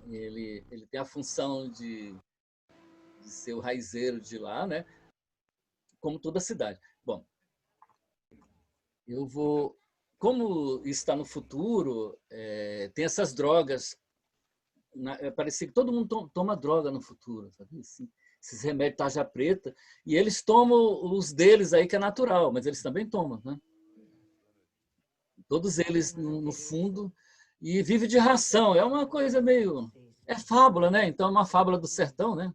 Ele tem a função de ser o raizeiro de lá, né? Como toda a cidade. Bom, eu vou... Como está no futuro, tem essas drogas. Parecia que todo mundo toma droga no futuro, sabe? Assim, esses remédios tarja preta, e eles tomam os deles aí, que é natural, mas eles também tomam, né? Todos eles, no fundo, e vivem de ração. É uma coisa meio... É fábula, né? Então é uma fábula do sertão, né?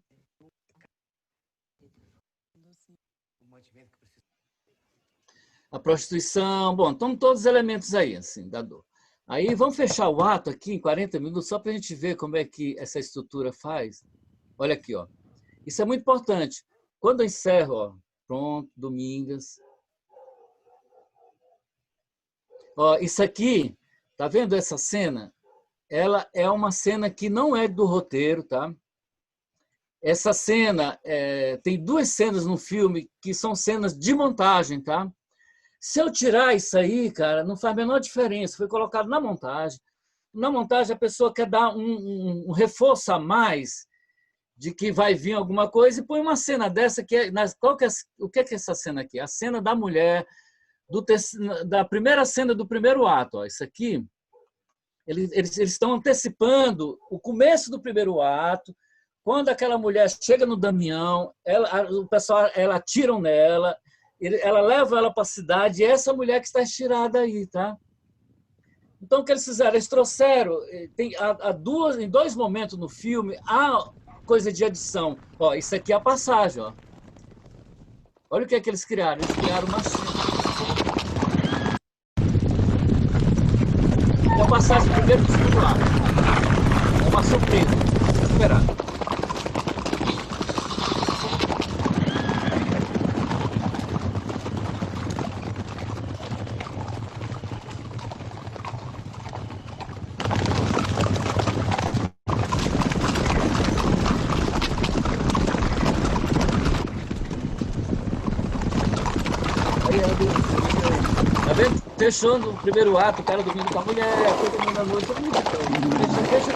A prostituição, bom, estão todos os elementos aí, assim, da dor. Aí vamos fechar o ato aqui em 40 minutos, só para a gente ver como é que essa estrutura faz. Olha aqui, ó. Isso é muito importante. Quando eu encerro, ó, pronto, Domingas. Ó, isso aqui, tá vendo essa cena? Ela é uma cena que não é do roteiro, tá? Essa cena, tem duas cenas no filme que são cenas de montagem, tá? Se eu tirar isso aí, cara, não faz a menor diferença. Foi colocado na montagem. Na montagem, a pessoa quer dar um reforço a mais de que vai vir alguma coisa e põe uma cena dessa que o que é essa cena aqui? A cena da mulher, da primeira cena do primeiro ato. Ó, isso aqui, eles estão antecipando o começo do primeiro ato. Quando aquela mulher chega no Damião, o pessoal atiram nela, ela leva ela para a cidade, e é essa mulher que está estirada aí, tá? Então, o que eles fizeram? Eles trouxeram, em dois momentos no filme, há coisa de adição. Ó, isso aqui é a passagem, ó. Olha o que é que eles criaram. Eles criaram uma cena. É a passagem do primeiro e do segundo ato. É uma surpresa. Vamos esperar. Fechando o primeiro ato, o cara dormindo com a mulher, todo mundo à noite, todo mundo fecha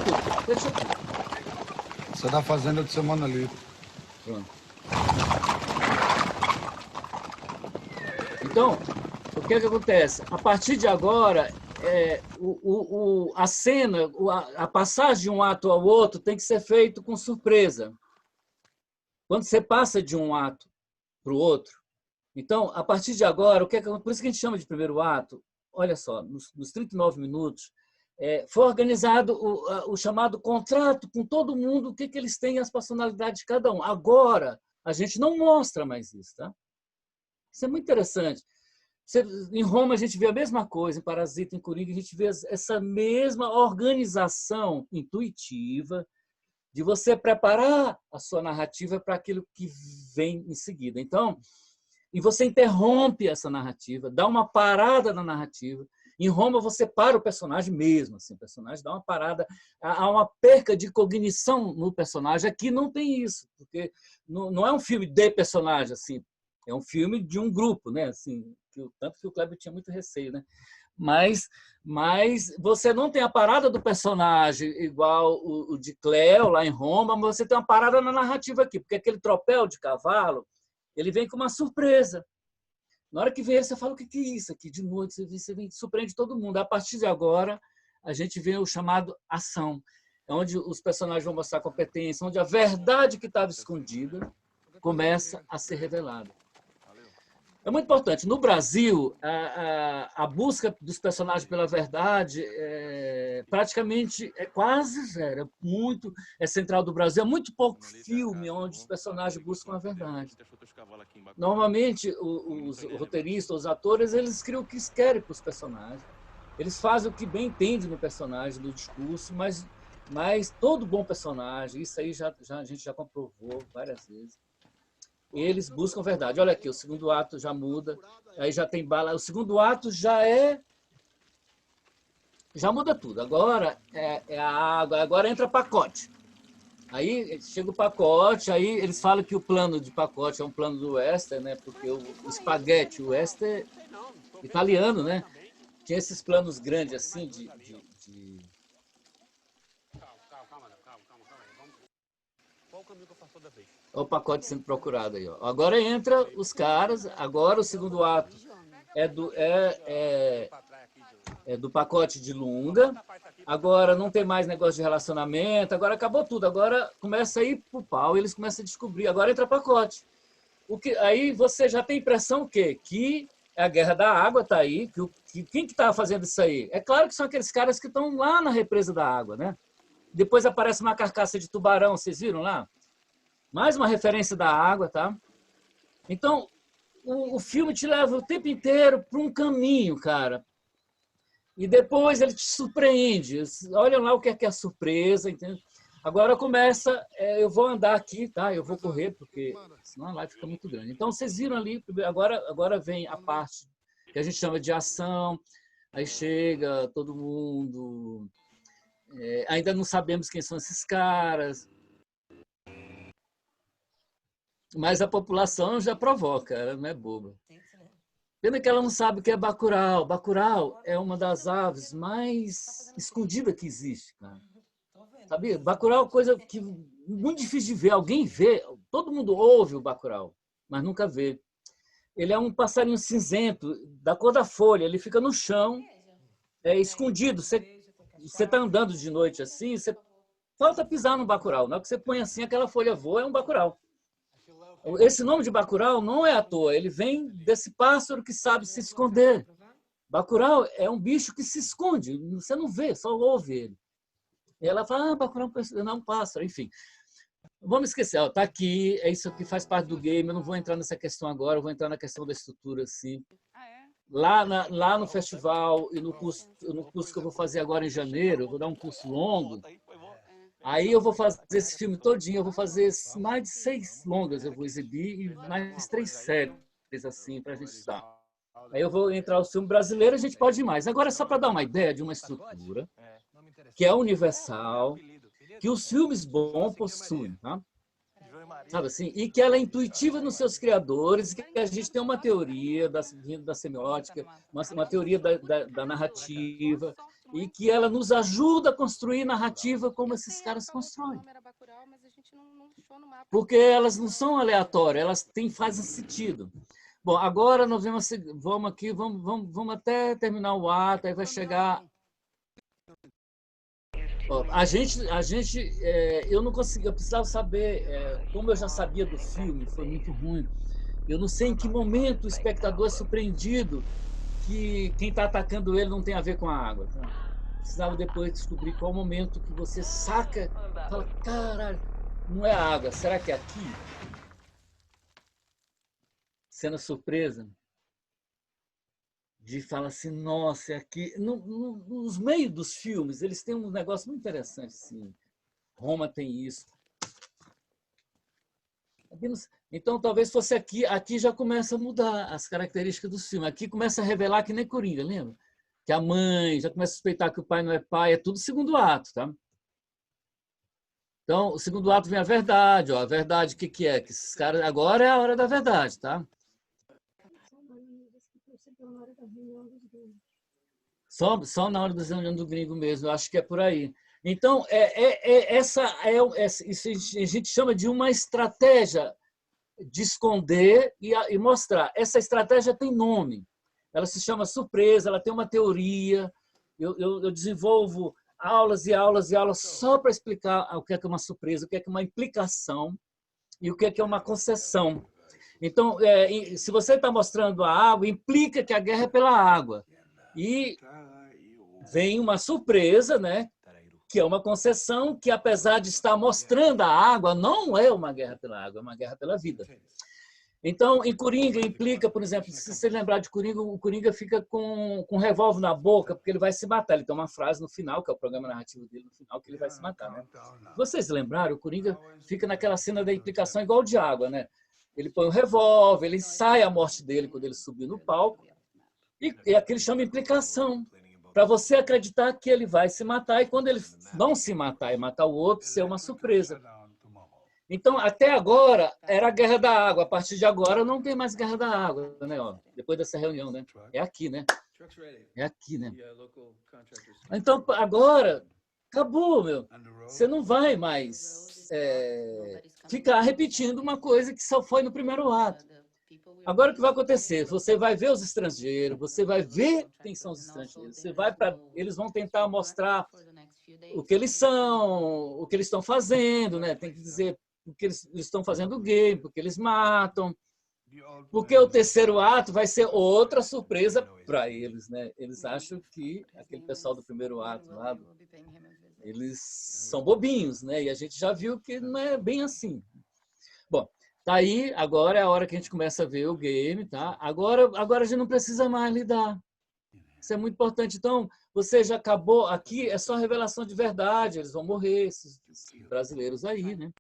tudo. Isso é da fazenda de Semana Livre. Pronto. Então, o que é que acontece? A partir de agora, a cena, a passagem de um ato ao outro tem que ser feito com surpresa. Quando você passa de um ato para o outro, então, a partir de agora, por isso que a gente chama de primeiro ato, olha só, nos 39 minutos, foi organizado o chamado contrato com todo mundo, o que eles têm, as personalidades de cada um. Agora, a gente não mostra mais isso, tá? Isso é muito interessante. Em Roma, a gente vê a mesma coisa, em Parasita, em Coringa, a gente vê essa mesma organização intuitiva de você preparar a sua narrativa para aquilo que vem em seguida. Então, e você interrompe essa narrativa, dá uma parada na narrativa. Em Roma, você para o personagem mesmo. Assim, o personagem dá uma parada, há uma perca de cognição no personagem. Aqui não tem isso, porque não é um filme de personagem, assim, é um filme de um grupo, né? Assim, tanto que o Kleber tinha muito receio, né? Mas você não tem a parada do personagem igual o de Cleo, lá em Roma, mas você tem uma parada na narrativa aqui, porque aquele tropel de cavalo, ele vem com uma surpresa. Na hora que vem ele, você fala, o que é isso aqui? De noite, você vem, surpreende todo mundo. A partir de agora, a gente vê o chamado ação, onde os personagens vão mostrar competência, onde a verdade que estava escondida começa a ser revelada. É muito importante. No Brasil, a busca dos personagens pela verdade praticamente é quase zero. É central do Brasil. É muito pouco filme onde os personagens buscam a verdade. Normalmente, os roteiristas, os atores, eles criam o que eles querem para os personagens. Eles fazem o que bem entendem no personagem, no discurso, mas todo bom personagem, isso aí a gente já comprovou várias vezes, eles buscam verdade. Olha aqui, o segundo ato já muda, aí já tem bala. O segundo ato já muda tudo. Agora é a água, agora entra pacote. Aí chega o pacote, aí eles falam que o plano de pacote é um plano do western, né? Porque o espaguete, o western é italiano, né? Tinha esses planos grandes assim de... Olha o pacote sendo procurado aí. Ó. Agora entra os caras, agora o segundo ato é do pacote de Lunga, agora não tem mais negócio de relacionamento, agora acabou tudo, agora começa a ir pro pau, eles começam a descobrir, agora entra pacote. Aí você já tem a impressão que a guerra da água está aí, quem que está fazendo isso aí? É claro que são aqueles caras que estão lá na represa da água, né? Depois aparece uma carcaça de tubarão, vocês viram lá? Mais uma referência da água, tá? Então, o filme te leva o tempo inteiro para um caminho, cara. E depois ele te surpreende. Olha lá o que é a surpresa, entendeu? Agora começa, eu vou andar aqui, tá? Eu vou correr, porque senão a live fica muito grande. Então, vocês viram ali, agora vem a parte que a gente chama de ação, aí chega todo mundo, ainda não sabemos quem são esses caras, mas a população já provoca, ela não é boba. Pena que ela não sabe o que é bacurau. Bacurau é uma das aves mais escondidas que existe, cara. Sabia? Bacurau é uma coisa que muito difícil de ver. Alguém vê, todo mundo ouve o bacurau, mas nunca vê. Ele é um passarinho cinzento, da cor da folha. Ele fica no chão, escondido. Você está andando de noite assim, você falta pisar no bacurau. Na hora que você põe assim, aquela folha voa, é um bacurau. Esse nome de bacurau não é à toa, ele vem desse pássaro que sabe se esconder. Bacurau é um bicho que se esconde, você não vê, só ouve ele. E ela fala, bacurau não é um pássaro, enfim. Vamos esquecer, está aqui, isso aqui faz parte do game, eu não vou entrar nessa questão agora, eu vou entrar na questão da estrutura, assim. Lá no festival e no curso que eu vou fazer agora em janeiro, eu vou dar um curso longo. Aí eu vou fazer esse filme todinho, eu vou fazer mais de 6 longas, eu vou exibir, e mais 3 séries, assim, para a gente estudar. Aí eu vou entrar no filme brasileiro, a gente pode ir mais. Agora, só para dar uma ideia de uma estrutura, que é universal, que os filmes bons possuem, tá? Sabe assim? E que ela é intuitiva nos seus criadores, que a gente tem uma teoria da semiótica, uma teoria da narrativa, e que ela nos ajuda a construir narrativa como esses caras constroem. Porque elas não são aleatórias, elas fazem sentido. Bom, agora nós vamos aqui, vamos até terminar o ato, aí vai chegar... A gente eu não consegui, eu precisava saber, como eu já sabia do filme, foi muito ruim, eu não sei em que momento o espectador é surpreendido que quem está atacando ele não tem a ver com a água. Tá? Precisava depois descobrir qual momento que você saca, fala, caralho, não é a água, será que é aqui? Cena surpresa. De falar assim, nossa, é aqui... Nos meios dos filmes, eles têm um negócio muito interessante, assim. Roma tem isso. Então, talvez fosse aqui. Aqui já começa a mudar as características do filme. Aqui começa a revelar que nem Coringa, lembra? Que a mãe já começa a suspeitar que o pai não é pai. É tudo segundo ato, tá? Então, o segundo ato vem a verdade. Ó, a verdade, o que é? Que esses caras... Agora é a hora da verdade, tá? Só na hora da reunião do gringo mesmo, eu acho que é por aí. Então, isso a gente chama de uma estratégia de esconder e mostrar. Essa estratégia tem nome. Ela se chama surpresa, ela tem uma teoria. Eu desenvolvo aulas e aulas e aulas só para explicar o que é uma surpresa, o que é uma implicação e o que é uma concessão. Então, se você está mostrando a água, implica que a guerra é pela água. E vem uma surpresa, né? Que é uma concessão que, apesar de estar mostrando a água, não é uma guerra pela água, é uma guerra pela vida. Então, em Coringa, implica, por exemplo, se você lembrar de Coringa, o Coringa fica com um revólver na boca porque ele vai se matar. Ele tem uma frase no final, que é o programa narrativo dele no final, que ele vai se matar. Né? Vocês lembraram? O Coringa fica naquela cena da implicação igual de água. Né? Ele põe o revólver, ele ensaia a morte dele quando ele subiu no palco, e aquilo chama implicação, para você acreditar que ele vai se matar, e quando ele não se matar e matar o outro, ser uma surpresa. Então, até agora, era a guerra da água. A partir de agora, não tem mais guerra da água, né? Ó, depois dessa reunião, né? É aqui, né? É aqui, né? Então, agora, acabou, meu. Você não vai mais ficar repetindo uma coisa que só foi no primeiro ato. Agora, o que vai acontecer? Você vai ver os estrangeiros, você vai ver quem são os estrangeiros, eles vão tentar mostrar o que eles são, o que eles estão fazendo, né? Tem que dizer porque eles estão fazendo o game, porque eles matam, porque o terceiro ato vai ser outra surpresa para eles, né? Eles acham que aquele pessoal do primeiro ato lá, eles são bobinhos, né? E a gente já viu que não é bem assim. Bom, tá aí, agora é a hora que a gente começa a ver o game, tá? Agora a gente não precisa mais lidar. Isso é muito importante. Então, você já acabou, aqui é só revelação de verdade, eles vão morrer, esses brasileiros aí, né?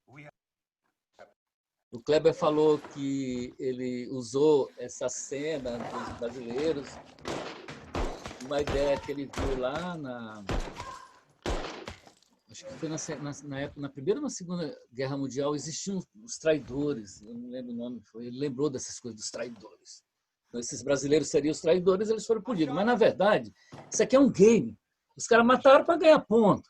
O Kleber falou que ele usou essa cena dos brasileiros, uma ideia que ele viu lá acho que foi na época, na Primeira ou na Segunda Guerra Mundial, existiam os traidores, eu não lembro o nome, ele lembrou dessas coisas dos traidores. Então, esses brasileiros seriam os traidores, eles foram punidos. Mas, na verdade, isso aqui é um game. Os caras mataram para ganhar ponto.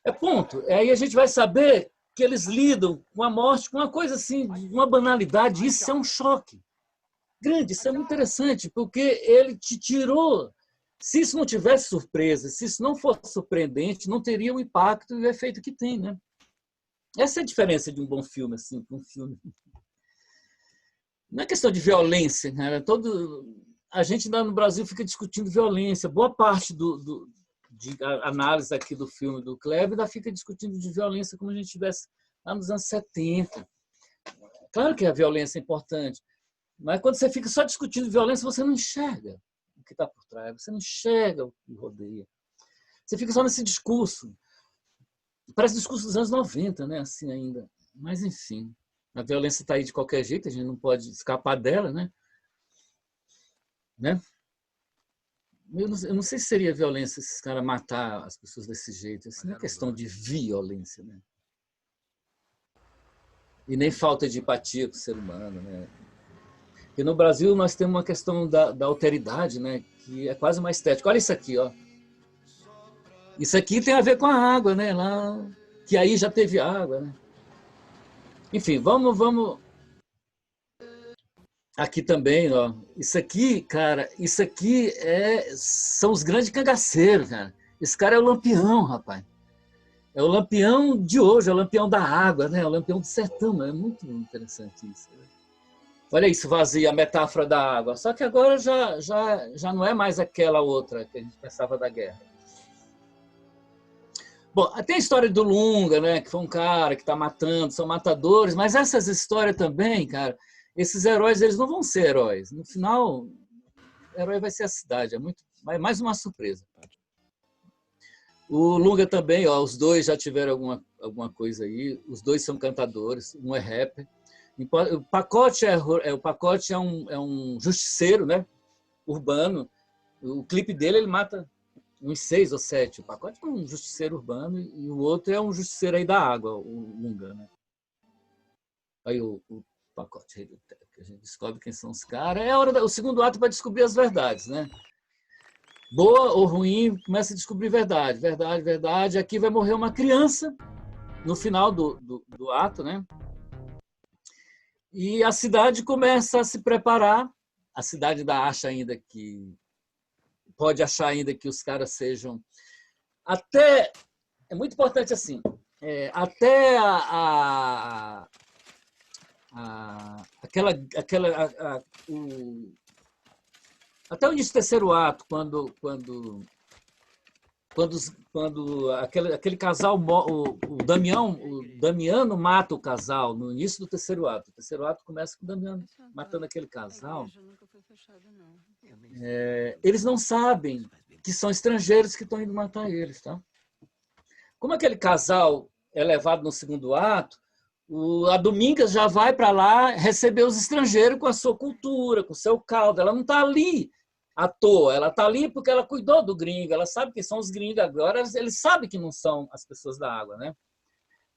É ponto. Aí a gente vai saber que eles lidam com a morte, com uma coisa assim, uma banalidade. Isso é um choque grande, isso é muito interessante, porque ele te tirou. Se isso não tivesse surpresa, se isso não fosse surpreendente, não teria o impacto e o efeito que tem, né? Essa é a diferença de um bom filme, assim, para um filme. Não é questão de violência, cara. A gente no Brasil fica discutindo violência. Boa parte de análise aqui do filme do Kleber ainda fica discutindo de violência como a gente tivesse lá nos anos 70. Claro que a violência é importante, mas quando você fica só discutindo violência, você não enxerga o que está por trás, você não enxerga o que rodeia. Você fica só nesse discurso. Parece discurso dos anos 90, né? Assim ainda. Mas, enfim, a violência está aí de qualquer jeito, a gente não pode escapar dela, né? Eu não sei se seria violência esses caras matar as pessoas desse jeito. Isso não é questão de violência, né? E nem falta de empatia com o ser humano, né? E no Brasil nós temos uma questão da alteridade, né? Que é quase uma estética. Olha isso aqui, ó. Isso aqui tem a ver com a água, né? Lá, que aí já teve água, né? Enfim, vamos... Aqui também, ó. Isso aqui, cara, são os grandes cangaceiros, cara. Esse cara é o Lampião, rapaz. É o Lampião de hoje, é o Lampião da água, né? É o Lampião do sertão. É muito interessante isso. Olha isso, vazia, a metáfora da água. Só que agora já não é mais aquela outra que a gente pensava da guerra. Bom, tem a história do Lunga, né? Que foi um cara que está matando, são matadores, mas essas histórias também, cara, esses heróis, eles não vão ser heróis. No final, o herói vai ser a cidade. É mais uma surpresa. O Lunga também, ó, os dois já tiveram alguma coisa aí. Os dois são cantadores, um é rapper. O Pacote é um justiceiro, né? Urbano. O clipe dele, ele mata uns 6 ou 7. O Pacote é um justiceiro urbano e o outro é um justiceiro aí da água, o Lunga, né? Aí o Pacote, que a gente descobre quem são os caras. É a hora o segundo ato para descobrir as verdades, né? Boa ou ruim, começa a descobrir verdade. Verdade. Aqui vai morrer uma criança no final do ato, né? E a cidade começa a se preparar, a cidade acha ainda que pode achar ainda que os caras sejam até é muito importante assim, até até o início do terceiro ato, quando aquele casal, o Damiano mata o casal no início do terceiro ato. O terceiro ato começa com o Damiano matando aquele casal. Eles não sabem que são estrangeiros que estão indo matar eles, tá? Como aquele casal é levado no segundo ato, a Domingas já vai para lá receber os estrangeiros com a sua cultura, com o seu caldo. Ela não está ali à toa, ela está ali porque ela cuidou do gringo, ela sabe que são os gringos agora, eles sabem que não são as pessoas da água, né?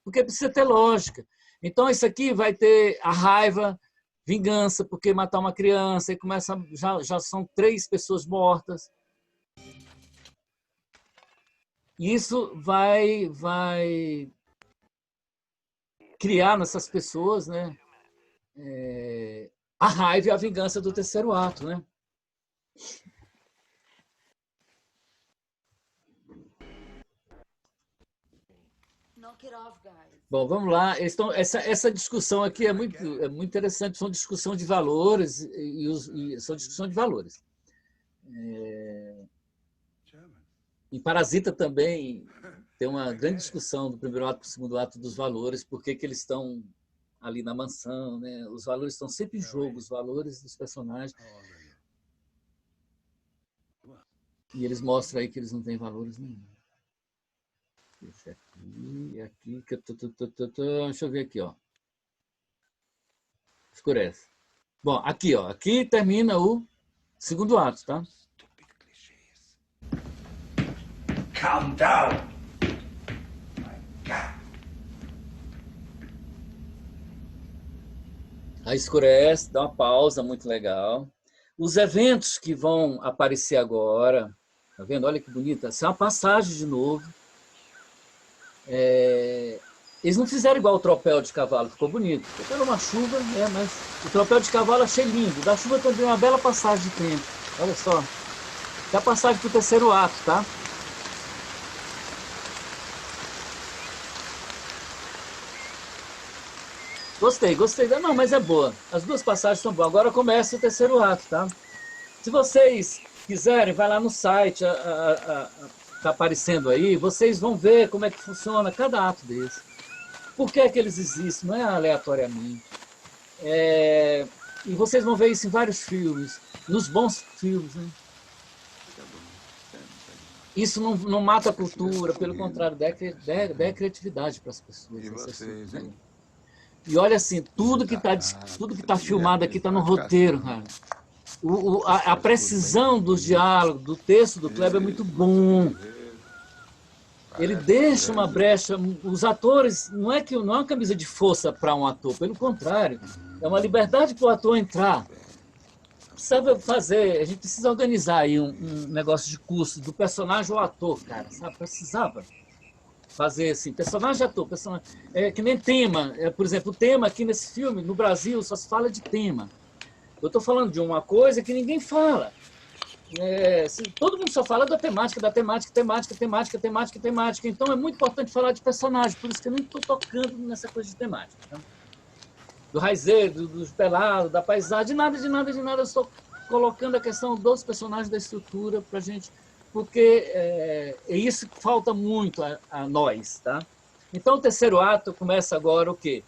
Porque precisa ter lógica. Então, isso aqui vai ter a raiva, vingança, porque matar uma criança, e começa, já são 3 pessoas mortas. Isso vai criar nessas pessoas, né, a raiva e a vingança do terceiro ato, né? Bom, vamos lá. Essa discussão aqui é muito interessante. São discussão de valores e são discussão de valores. Em Parasita também tem uma grande discussão do primeiro ato para o segundo ato dos valores, por que eles estão ali na mansão, né? Os valores estão sempre em jogo, os valores dos personagens. E eles mostram aí que eles não têm valores nenhum. Deixa aqui, deixa eu ver aqui, ó. Escurece. Bom, aqui, ó, aqui termina o segundo ato, tá? Calm down. Aí escurece, dá uma pausa, muito legal. Os eventos que vão aparecer agora, tá vendo? Olha que bonita. Essa é uma passagem de novo. Eles não fizeram igual o tropel de cavalo, ficou bonito. Era uma chuva, mas o tropel de cavalo achei lindo. Da chuva também uma bela passagem de tempo. Olha só. É a passagem para o terceiro ato, tá? Gostei. Não, mas é boa. As 2 passagens são boas. Agora começa o terceiro ato, tá? Se vocês quiserem, vai lá no site, tá aparecendo aí, vocês vão ver como é que funciona cada ato desse. Por que é que eles existem? Não é aleatoriamente. E vocês vão ver isso em vários filmes, nos bons filmes, né? Isso não mata a cultura, pelo contrário, dá criatividade para as pessoas. E vocês, hein? E olha assim, tudo que tá filmado aqui está no roteiro, cara. A precisão dos diálogos, do texto do Kleber é muito bom. Ele deixa uma brecha. Os atores, não é uma camisa de força para um ator, pelo contrário, é uma liberdade para o ator entrar. Precisava fazer, a gente precisa organizar aí um negócio de curso do personagem ao ator, cara, sabe? Precisava fazer assim, personagem ator, personagem, que nem tema, por exemplo, o tema aqui nesse filme, no Brasil, só se fala de tema. Eu estou falando de uma coisa que ninguém fala. Todo mundo só fala da temática, então é muito importante falar de personagem, por isso que eu nem estou tocando nessa coisa de temática. Tá? Do raizeiro, do pelado, da paisagem, de nada, eu estou colocando a questão dos personagens, da estrutura, para a gente... porque é isso que falta muito a nós, tá? Então, o terceiro ato começa agora o quê?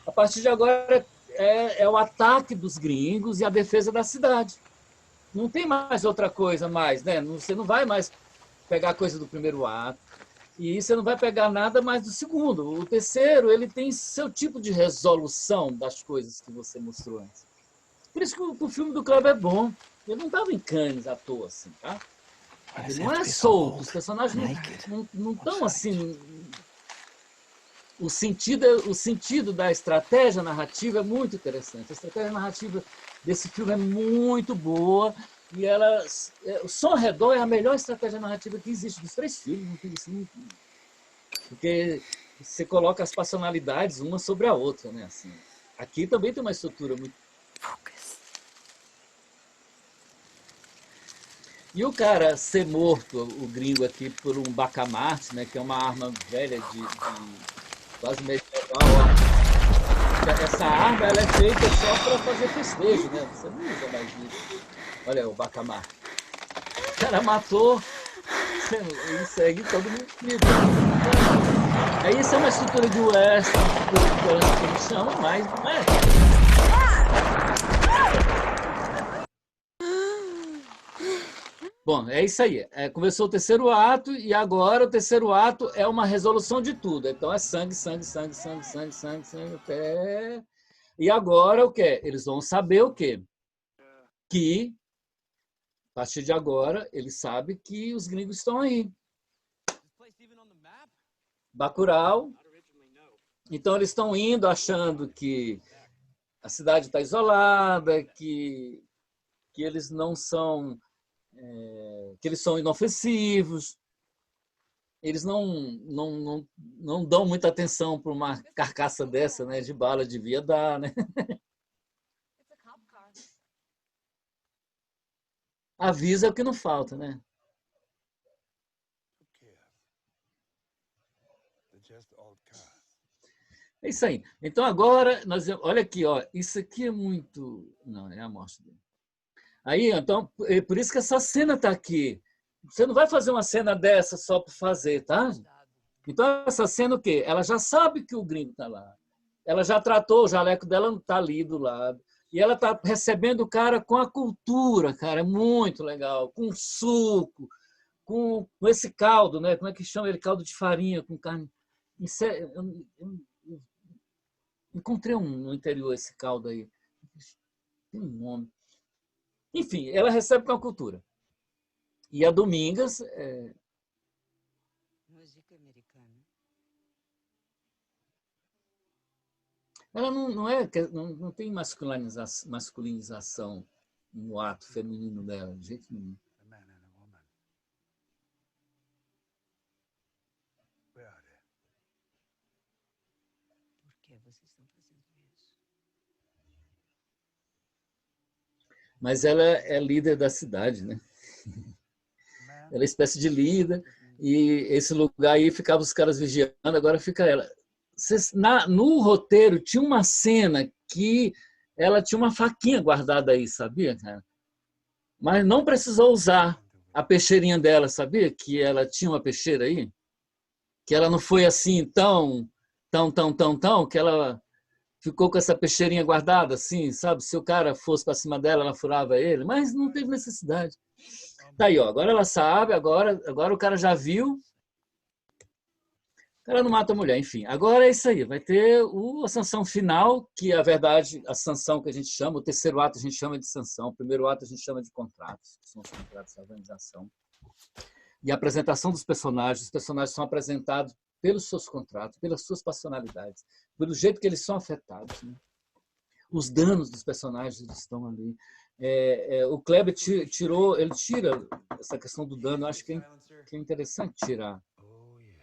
A partir de agora é o ataque dos gringos e a defesa da cidade. Não tem mais outra coisa mais, né? Você não vai mais pegar coisa do primeiro ato e você não vai pegar nada mais do segundo. O terceiro, ele tem seu tipo de resolução das coisas que você mostrou antes. Por isso que o filme do Kleber é bom. Ele não estava em Cannes à toa, assim, tá? Ele não é solto, os personagens não estão assim... O sentido da estratégia narrativa é muito interessante. A estratégia narrativa desse filme é muito boa e o Som ao Redor é a melhor estratégia narrativa que existe dos 3 filmes. Não tem assim, porque você coloca as personalidades uma sobre a outra, né? Assim, Aqui também tem uma estrutura muito... E o cara ser morto, o gringo aqui, por um bacamarte, né, que é uma arma velha de quase medieval. Essa arma ela é feita só para fazer festejo, né? Você não usa mais isso. Olha o bacamarte. O cara matou, isso aí todo mundo vive. Isso é uma estrutura de western, que eles chamam, mas não é. Bom, é isso aí. Começou o terceiro ato e agora o terceiro ato é uma resolução de tudo. Então é sangue, sangue, sangue, sangue, sangue, sangue, sangue, até... E agora o quê? Eles vão saber o quê? Que, a partir de agora, eles sabem que os gringos estão aí. Bacurau. Então eles estão indo achando que a cidade está isolada, que eles não são... que eles são inofensivos, eles não dão muita atenção para uma carcaça dessa, né, de bala, devia dar, né? Avisa o que não falta, né? É isso aí. Então agora, olha aqui, ó, isso aqui é muito... Não, é a morte dele. Aí, então, por isso que essa cena está aqui. Você não vai fazer uma cena dessa só para fazer, tá? Então, essa cena o quê? Ela já sabe que o gringo está lá. Ela já tratou, o jaleco dela não está ali do lado. E ela está recebendo o cara com a cultura, cara, muito legal. Com suco, com esse caldo, né? Como é que chama ele? Caldo de farinha, com carne. Eu encontrei no interior esse caldo aí. Tem um nome. Enfim, ela recebe com a cultura. E a Domingas... Música americana. Ela não tem masculinização no ato feminino dela, de jeito nenhum. Por que vocês estão fazendo isso? Mas ela é líder da cidade, né? Ela é espécie de líder, e esse lugar aí ficava os caras vigiando, agora fica ela. No roteiro tinha uma cena que ela tinha uma faquinha guardada aí, sabia, cara? Mas não precisou usar a peixeirinha dela, sabia? Que ela tinha uma peixeira aí? Que ela não foi assim tão, que ela ficou com essa peixeirinha guardada, assim, sabe? Se o cara fosse para cima dela, ela furava ele, mas não teve necessidade. Tá aí, ó. Agora ela sabe, agora o cara já viu. O cara não mata a mulher, enfim. Agora é isso aí, vai ter a sanção final, que a verdade, a sanção que a gente chama, o terceiro ato a gente chama de sanção, o primeiro ato a gente chama de contratos, que são os contratos de organização. E a apresentação dos personagens, os personagens são apresentados pelos seus contratos, pelas suas personalidades, pelo jeito que eles são afetados, né? Os danos dos personagens estão ali. O Kleber ele tira essa questão do dano, eu acho que é interessante tirar.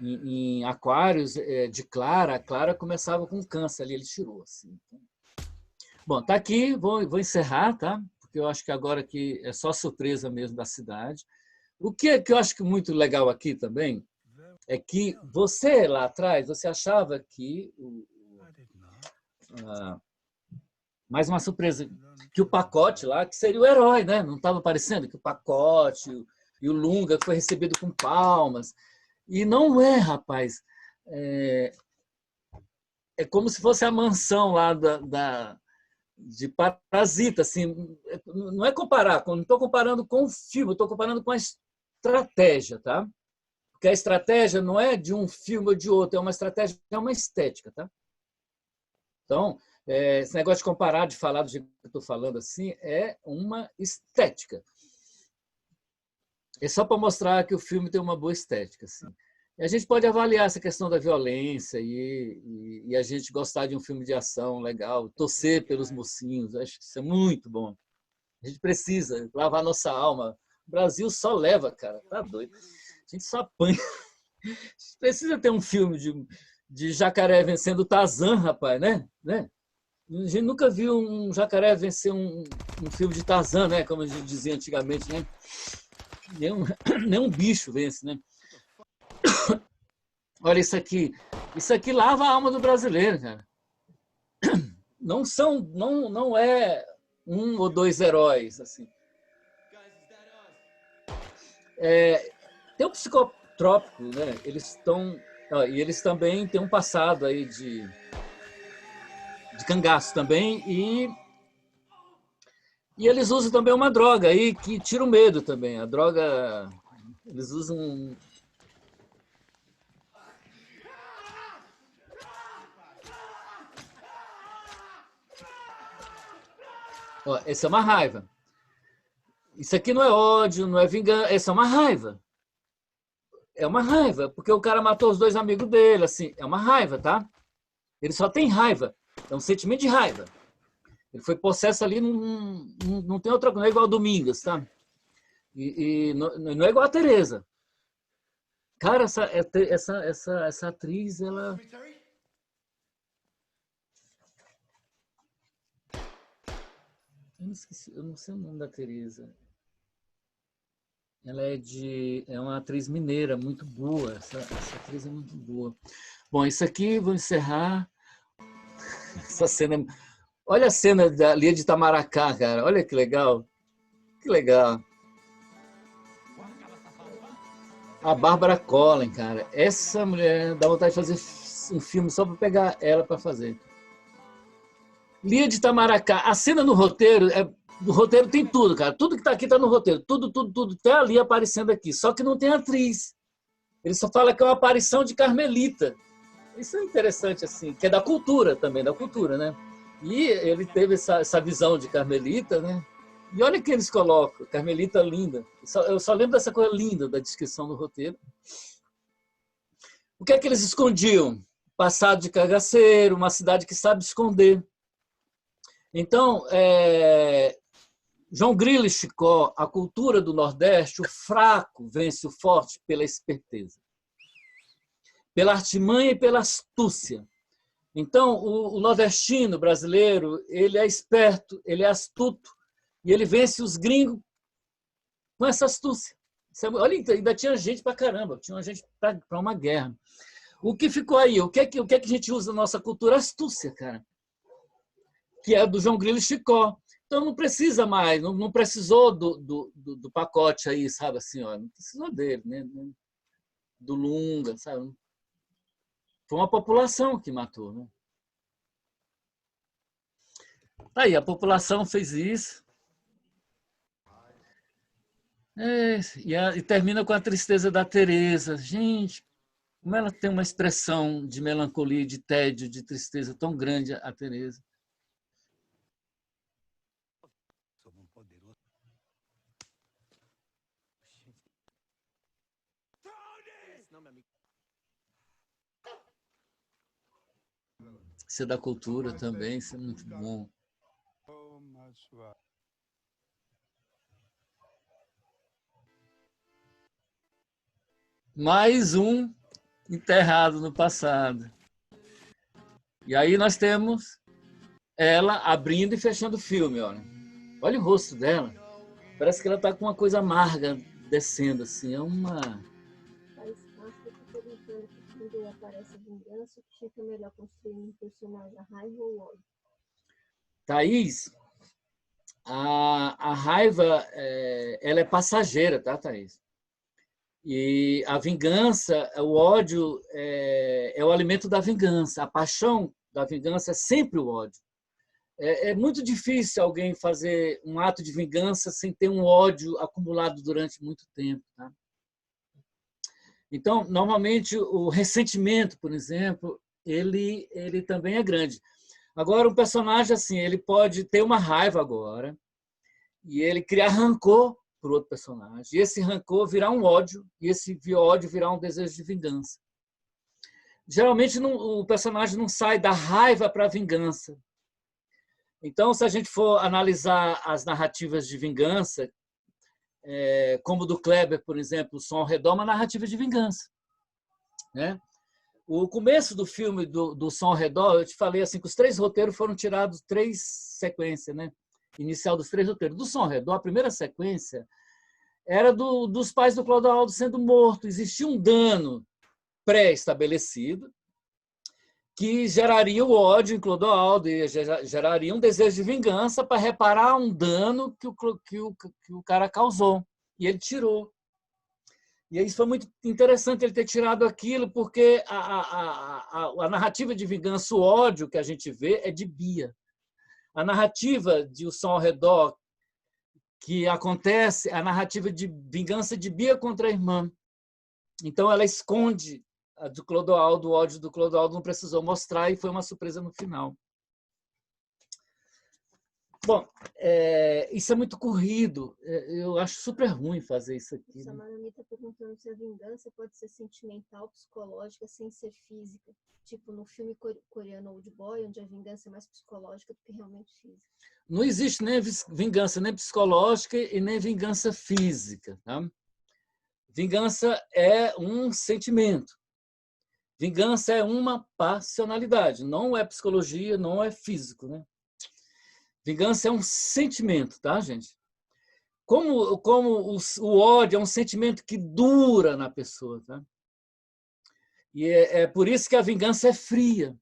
Em Aquários, de Clara, a Clara começava com câncer ali, ele tirou. Assim. Bom, tá aqui, vou encerrar, tá? Porque eu acho que agora aqui é só surpresa mesmo da cidade. O que eu acho que muito legal aqui também é que você, lá atrás, você achava que... mais uma surpresa, que o Pacote lá, que seria o herói, né? Não estava aparecendo? Que o Pacote e o Lunga que foi recebido com palmas. E não é, rapaz. É como se fosse a mansão lá de Parasita. Assim, não é comparar, não estou comparando com o filme, estou comparando com a estratégia, tá? Porque a estratégia não é de um filme ou de outro, é uma estratégia, é uma estética, tá? Então, esse negócio de comparar, de falar do jeito que eu estou falando assim, é uma estética. É só para mostrar que o filme tem uma boa estética. Assim. E a gente pode avaliar essa questão da violência e a gente gostar de um filme de ação legal, torcer pelos mocinhos, acho que isso é muito bom. A gente precisa lavar nossa alma. O Brasil só leva, cara, tá doido. A gente só apanha. A gente precisa ter um filme de jacaré vencendo o Tarzan, rapaz, né? A gente nunca viu um jacaré vencer um filme de Tarzan, né? Como a gente dizia antigamente, né? Nenhum bicho vence, né? Olha isso aqui. Isso aqui lava a alma do brasileiro, cara. Não é um ou dois heróis, assim. Tem o psicotrópico, né? E eles também têm um passado aí de cangaço também, e eles usam também uma droga aí que tira o medo também. A droga, eles usam... Ó, essa é uma raiva. Isso aqui não é ódio, não é vingança, essa é uma raiva. É uma raiva, porque o cara matou os 2 amigos dele, assim, é uma raiva, tá? Ele só tem raiva, é um sentimento de raiva. Ele foi possesso ali, não tem outra coisa, não é igual a Domingas, tá? E não é igual a Teresa. Cara, essa atriz, ela... Eu não sei o nome da Teresa. Ela é uma atriz mineira, muito boa. Essa atriz é muito boa. Bom, isso aqui, vou encerrar. Essa cena... Olha a cena da Lia de Itamaracá, cara. Olha que legal. Que legal. A Bárbara Collen, cara. Essa mulher dá vontade de fazer um filme só para pegar ela para fazer. Lia de Itamaracá. A cena no roteiro, no roteiro tem tudo, cara. Tudo que está aqui está no roteiro. Tudo. Até a Lia aparecendo aqui. Só que não tem atriz. Ele só fala que é uma aparição de Carmelita. Isso é interessante, assim. Que é da cultura também, da cultura, né? E ele teve essa visão de Carmelita, né? E olha que eles colocam, Carmelita linda. Eu só lembro dessa coisa linda da descrição do roteiro. O que é que eles escondiam? Passado de cagaceiro, uma cidade que sabe esconder. Então, João Grilo e Chicó, a cultura do Nordeste, o fraco vence o forte pela esperteza, pela artimanha e pela astúcia. Então, o nordestino brasileiro, ele é esperto, ele é astuto, e ele vence os gringos com essa astúcia. Olha, ainda tinha gente pra caramba, tinha gente para uma guerra. O que ficou aí? O que é que a gente usa na nossa cultura? Astúcia, cara. Que é do João Grilo e Chicó. Então, não precisa mais, não precisou do pacote aí, sabe? Assim, ó, não precisou dele, né? Do Lunga, sabe? Foi uma população que matou, né? Aí, a população fez isso. E termina com a tristeza da Teresa. Gente, como ela tem uma expressão de melancolia, de tédio, de tristeza tão grande, a Teresa. Isso é da cultura também, isso é muito bom. Mais um enterrado no passado. E aí nós temos ela abrindo e fechando o filme, olha. Olha o rosto dela. Parece que ela está com uma coisa amarga descendo, assim. É uma... Quando aparece a vingança, que fica melhor construir um personagem, a raiva ou o ódio? Thaís, a raiva, ela é passageira, tá, Thaís? E a vingança, o ódio é o alimento da vingança. A paixão da vingança é sempre o ódio. É muito difícil alguém fazer um ato de vingança sem ter um ódio acumulado durante muito tempo, tá? Então, normalmente, o ressentimento, por exemplo, ele também é grande. Agora, um personagem assim, ele pode ter uma raiva agora e ele criar rancor por outro personagem. E esse rancor virar um ódio e esse ódio virar um desejo de vingança. Geralmente, o personagem não sai da raiva para a vingança. Então, se a gente for analisar as narrativas de vingança, como do Kleber, por exemplo, o Som ao Redor, uma narrativa de vingança, né? O começo do filme do Som ao Redor, eu te falei assim, que os 3 roteiros foram tirados, 3 sequências, né? Inicial dos 3 roteiros. Do Som ao Redor, a primeira sequência era dos pais do Clodoaldo sendo morto. Existia um dano pré-estabelecido que geraria o ódio em Clodoaldo e geraria um desejo de vingança para reparar um dano que o cara causou. E ele tirou. E isso foi muito interessante ele ter tirado aquilo, porque a narrativa de vingança, o ódio que a gente vê é de Bia. A narrativa de O Som ao Redor que acontece é a narrativa de vingança de Bia contra a irmã. Então ela esconde a do Clodoaldo, o ódio do Clodoaldo não precisou mostrar e foi uma surpresa no final. Bom, isso é muito corrido. Eu acho super ruim fazer isso aqui. A Samarami está perguntando se a vingança pode ser sentimental, psicológica, sem ser física. Tipo no filme coreano Old Boy, onde a vingança é mais psicológica do que realmente física. Não existe nem vingança nem psicológica e nem vingança física. Tá? Vingança é um sentimento. Vingança é uma passionalidade. Não é psicologia, não é físico, né? Vingança é um sentimento, tá, gente? Como o ódio é um sentimento que dura na pessoa, tá? E é por isso que a vingança é fria.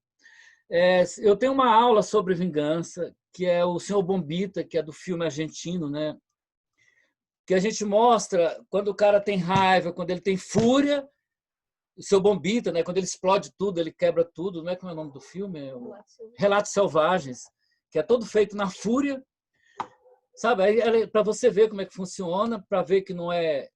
Eu tenho uma aula sobre vingança, que é o Senhor Bombita, que é do filme argentino, né? Que a gente mostra quando o cara tem raiva, quando ele tem fúria, o Seu Bombita, né? Quando ele explode tudo, ele quebra tudo, não é como é o nome do filme? É o Relatos Selvagens, que é todo feito na fúria, sabe? Aí para você ver como é que funciona, para ver que não é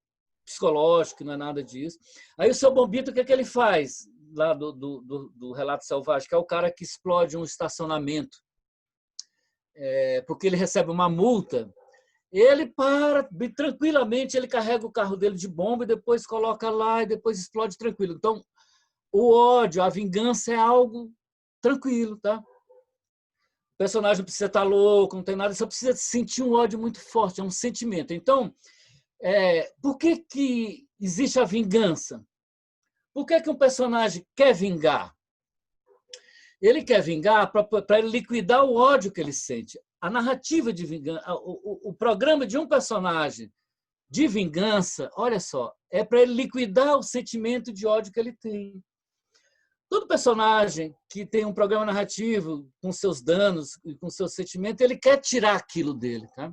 psicológico, que não é nada disso. Aí o Seu Bombito, o que é que ele faz lá do Relato Selvagem? Que é o cara que explode um estacionamento, porque ele recebe uma multa. Ele para tranquilamente, ele carrega o carro dele de bomba e depois coloca lá e depois explode tranquilo. Então, o ódio, a vingança é algo tranquilo, tá? O personagem não precisa estar louco, não tem nada, só precisa sentir um ódio muito forte, é um sentimento. Então, por que existe a vingança? Por que um personagem quer vingar? Ele quer vingar para liquidar o ódio que ele sente. A narrativa de vingança, o programa de um personagem de vingança, olha só, é para ele liquidar o sentimento de ódio que ele tem. Todo personagem que tem um programa narrativo com seus danos e com seus sentimentos, ele quer tirar aquilo dele. Tá?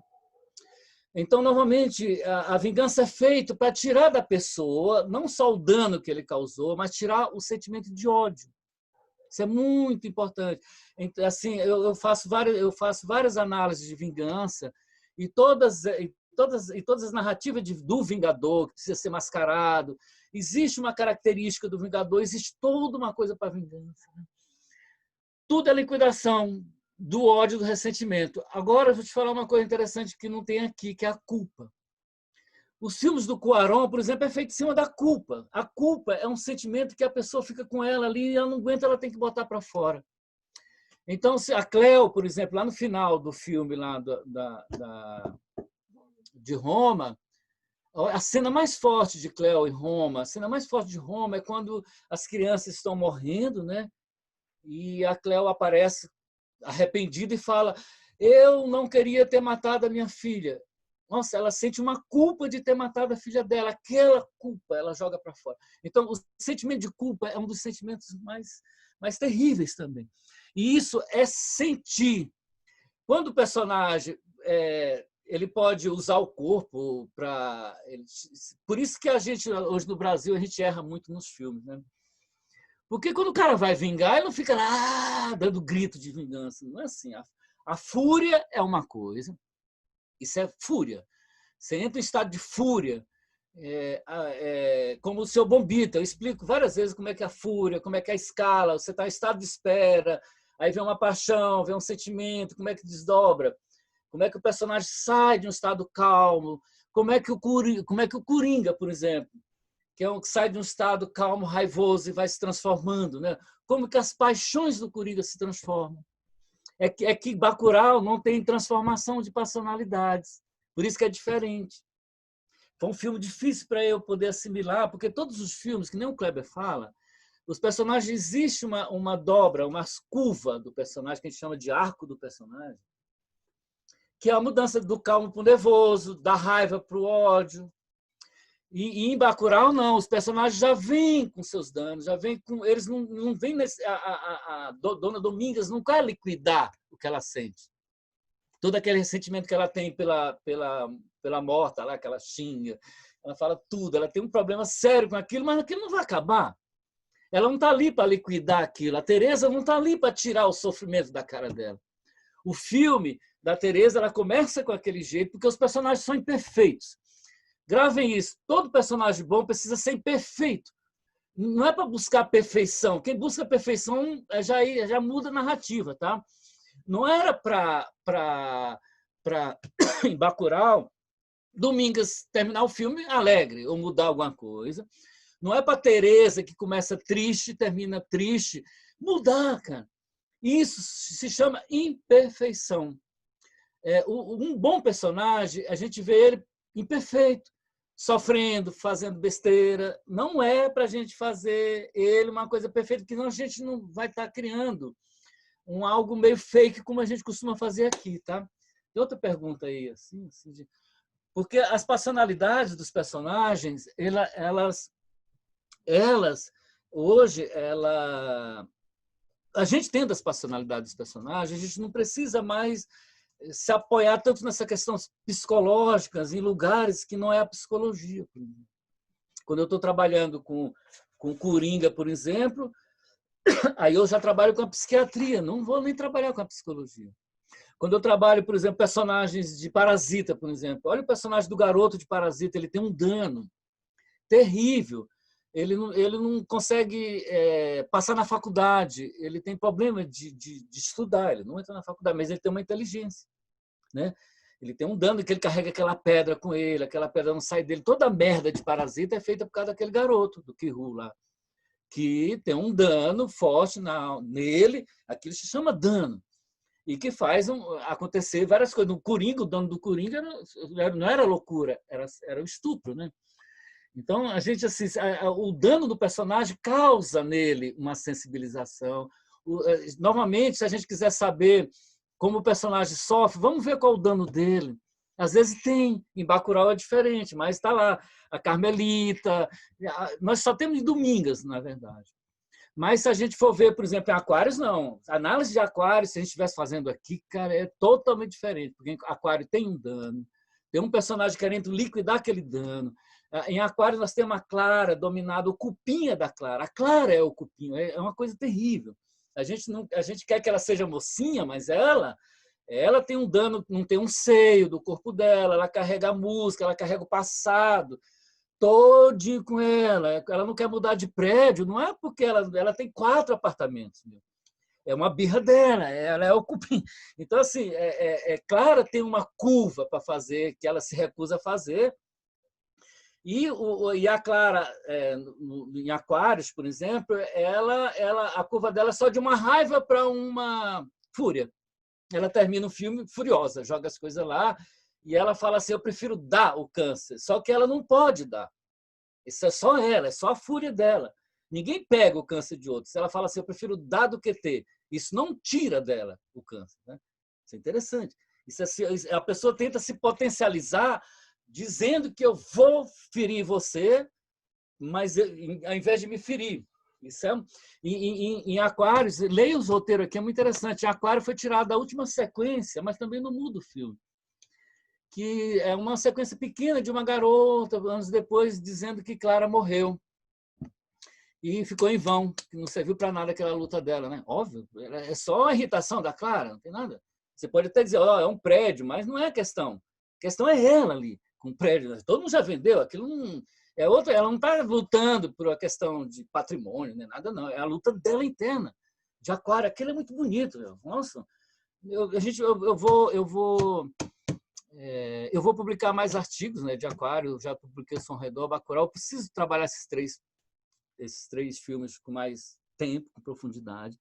Então, novamente, a vingança é feita para tirar da pessoa não só o dano que ele causou, mas tirar o sentimento de ódio. Isso é muito importante. Assim, eu faço várias análises de vingança e todas as narrativas do Vingador, que precisa ser mascarado, existe uma característica do Vingador, existe toda uma coisa para a vingança. Né? Tudo é liquidação do ódio, do ressentimento. Agora, eu vou te falar uma coisa interessante que não tem aqui, que é a culpa. Os filmes do Cuarón, por exemplo, é feito em cima da culpa. A culpa é um sentimento que a pessoa fica com ela ali e ela não aguenta, ela tem que botar para fora. Então, se a Cleo, por exemplo, lá no final do filme lá de Roma, a cena mais forte de Cleo em Roma, a cena mais forte de Roma é quando as crianças estão morrendo, né? E a Cleo aparece arrependida e fala: eu não queria ter matado a minha filha. Nossa, ela sente uma culpa de ter matado a filha dela. Aquela culpa ela joga para fora. Então, o sentimento de culpa é um dos sentimentos mais terríveis também. E isso é sentir. Quando o personagem ele pode usar o corpo para... Por isso que a gente, hoje no Brasil, a gente erra muito nos filmes. Né? Porque quando o cara vai vingar, ele não fica lá dando grito de vingança. Não é assim. A fúria é uma coisa. Isso é fúria. Você entra em estado de fúria, como o Seu Bombita. Eu explico várias vezes como é que é a fúria, como é que é a escala. Você está em estado de espera, aí vem uma paixão, vem um sentimento, como é que desdobra. Como é que o personagem sai de um estado calmo. Como é que o Coringa, por exemplo, que sai de um estado calmo, raivoso e vai se transformando. Né? Como que as paixões do Coringa se transformam. É que Bacurau não tem transformação de personalidades. Por isso que é diferente. Foi um filme difícil para eu poder assimilar, porque todos os filmes, que nem o Kleber fala, Os personagens, existe uma dobra, uma curva do personagem, que a gente chama de arco do personagem, que é a mudança do calmo para o nervoso, da raiva para o ódio. E em Bacurau, não, os personagens já vêm com seus danos, já vêm com. Eles não vêm. A Dona Domingas não quer liquidar o que ela sente. Todo aquele ressentimento que ela tem pela morta lá, que ela xinga, ela fala tudo, ela tem um problema sério com aquilo, mas aquilo não vai acabar. Ela não está ali para liquidar aquilo. A Teresa não está ali para tirar o sofrimento da cara dela. O filme da Teresa, ela começa com aquele jeito, porque os personagens são imperfeitos. Gravem isso. Todo personagem bom precisa ser imperfeito. Não é para buscar perfeição. Quem busca perfeição já muda a narrativa, tá? Não era para em Bacurau, Domingas terminar o filme alegre ou mudar alguma coisa. Não é para Teresa, que começa triste e termina triste, mudar, cara. Isso se chama imperfeição. Um bom personagem, a gente vê ele imperfeito, sofrendo, fazendo besteira. Não é para a gente fazer ele uma coisa perfeita, porque senão a gente não vai estar criando algo meio fake, como a gente costuma fazer aqui, tá? Tem outra pergunta aí, assim, porque as personalidades dos personagens, elas hoje, a gente tendo as personalidades dos personagens, a gente não precisa mais se apoiar tanto nessa questão psicológicas em lugares que não é a psicologia. Quando eu estou trabalhando com Coringa, por exemplo, aí eu já trabalho com a psiquiatria, não vou nem trabalhar com a psicologia. Quando eu trabalho, por exemplo, personagens de Parasita, por exemplo, olha o personagem do garoto de Parasita, ele tem um dano terrível, ele não consegue passar na faculdade, ele tem problema de estudar, ele não entra na faculdade, mas ele tem uma inteligência, né? Ele tem um dano que ele carrega aquela pedra com ele, aquela pedra não sai dele. Toda a merda de Parasita é feita por causa daquele garoto, do Ki-Hu lá, que tem um dano forte nele, aquilo se chama dano, e que faz acontecer várias coisas. No Coringa, o dano do Coringa não era loucura, era o estupro, né? Então, a gente, assim, o dano do personagem causa nele uma sensibilização. Normalmente, se a gente quiser saber como o personagem sofre, vamos ver qual é o dano dele. Às vezes tem, em Bacurau é diferente, mas está lá a Carmelita. Nós só temos Domingas, na verdade. Mas se a gente for ver, por exemplo, em Aquários, não. A análise de Aquários, se a gente estivesse fazendo aqui, cara, é totalmente diferente, porque Aquário tem um dano, tem um personagem querendo liquidar aquele dano. Em Aquário, nós temos a Clara dominada, o cupinha da Clara. A Clara é o cupinho, é uma coisa terrível. A gente quer que ela seja mocinha, mas ela tem um dano, não tem um seio do corpo dela, ela carrega a música, ela carrega o passado, todinho com ela. Ela não quer mudar de prédio, não é porque ela tem 4 apartamentos. É uma birra dela, ela é o cupim. Então, assim, Clara tem uma curva para fazer, que ela se recusa a fazer. E a Clara, em Aquários, por exemplo, a curva dela é só de uma raiva para uma fúria. Ela termina o filme furiosa, joga as coisas lá, e ela fala assim, eu prefiro dar o câncer. Só que ela não pode dar. Isso é só ela, é só a fúria dela. Ninguém pega o câncer de outros. Ela fala assim, eu prefiro dar do que ter. Isso não tira dela o câncer, né? Isso é interessante. A pessoa tenta se potencializar dizendo que eu vou ferir você, mas ao invés de me ferir. Isso em Aquários, leia os roteiros aqui, é muito interessante. Em Aquário foi tirado da última sequência, mas também não muda o filme, que é uma sequência pequena de uma garota, anos depois, dizendo que Clara morreu. E ficou em vão, que não serviu para nada aquela luta dela, né? Óbvio, é só a irritação da Clara, não tem nada. Você pode até dizer, é um prédio, mas não é a questão. A questão é ela ali, com o prédio. Todo mundo já vendeu, aquilo não... ela não está lutando por uma questão de patrimônio, nem nada, não. É a luta dela interna, de Aquário. Aquilo é muito bonito, meu. Nossa, eu vou publicar mais artigos, né, de Aquário. Eu já publiquei Som Redor, Bacurau. Eu preciso trabalhar esses três filmes com mais tempo, com profundidade,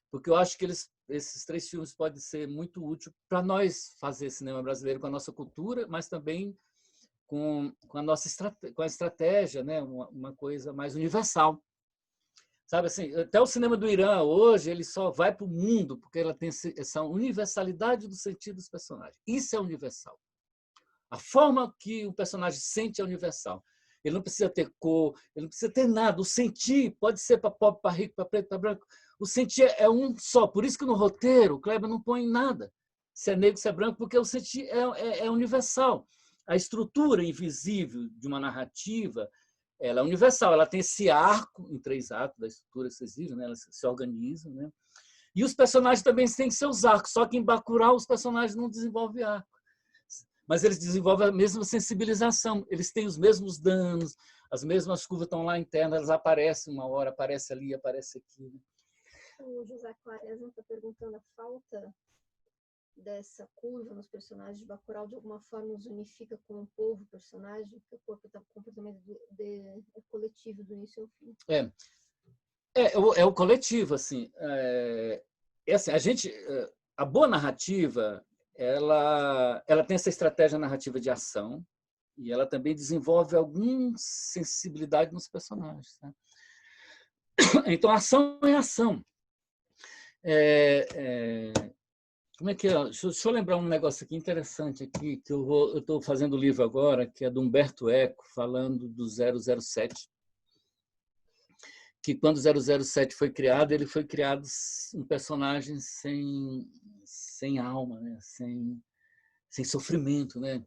porque eu acho que esses 3 filmes podem ser muito úteis para nós fazer cinema brasileiro com a nossa cultura, mas também com a estratégia, né? Uma coisa mais universal. Sabe assim, até o cinema do Irã hoje ele só vai para o mundo porque ela tem essa universalidade do sentido dos personagens. Isso é universal. A forma que o personagem sente é universal. Ele não precisa ter cor, ele não precisa ter nada. O sentir pode ser para pobre, para rico, para preto, para branco. O sentir é um só. Por isso que no roteiro o Kleber não põe nada. Se é negro, se é branco, porque o sentir é universal. A estrutura invisível de uma narrativa ela é universal. Ela tem esse arco em 3 atos da estrutura que vocês viram, né? Elas se organizam, né? E os personagens também têm seus arcos, só que em Bacurau os personagens não desenvolvem arco. Mas eles desenvolvem a mesma sensibilização, eles têm os mesmos danos, as mesmas curvas estão lá internas, elas aparecem uma hora, aparece ali, aparece aqui. O José Quaresma está perguntando a falta dessa curva nos personagens de Bacurau de alguma forma os unifica com o povo personagem, porque o comportamento é coletivo do início ao fim. É o coletivo, assim. Assim a boa narrativa ela tem essa estratégia narrativa de ação e ela também desenvolve alguma sensibilidade nos personagens. Né? Então, a ação é ação. Como é que é? Deixa eu lembrar um negócio aqui interessante aqui, que eu estou fazendo o livro agora, que é do Humberto Eco, falando do 007. Que quando o 007 foi criado, ele foi criado um personagem sem alma, né? sem sofrimento. Né?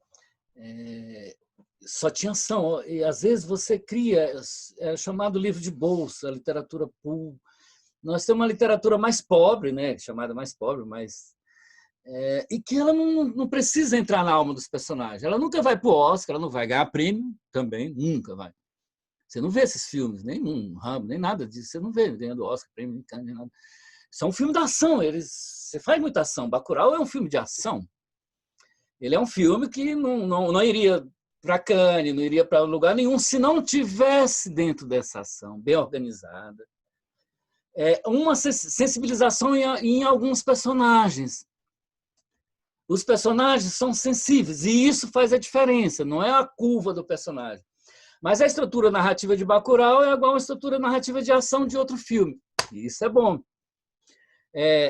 Só tinha ação. E, às vezes, você cria, é chamado livro de bolsa, literatura pool. Nós temos uma literatura mais pobre, né? Chamada mais pobre, e que ela não precisa entrar na alma dos personagens. Ela nunca vai para o Oscar, ela não vai ganhar prêmio também, nunca vai. Você não vê esses filmes, nem Rambo, nem nada disso. Você não vê ganhando Oscar, prêmio, nem nada. São filmes de ação. Você faz muita ação. Bacurau é um filme de ação. Ele é um filme que não iria para Cannes, não iria para lugar nenhum se não tivesse dentro dessa ação bem organizada. Uma sensibilização em alguns personagens. Os personagens são sensíveis e isso faz a diferença. Não é a curva do personagem. Mas a estrutura narrativa de Bacurau é igual a estrutura narrativa de ação de outro filme. E isso é bom.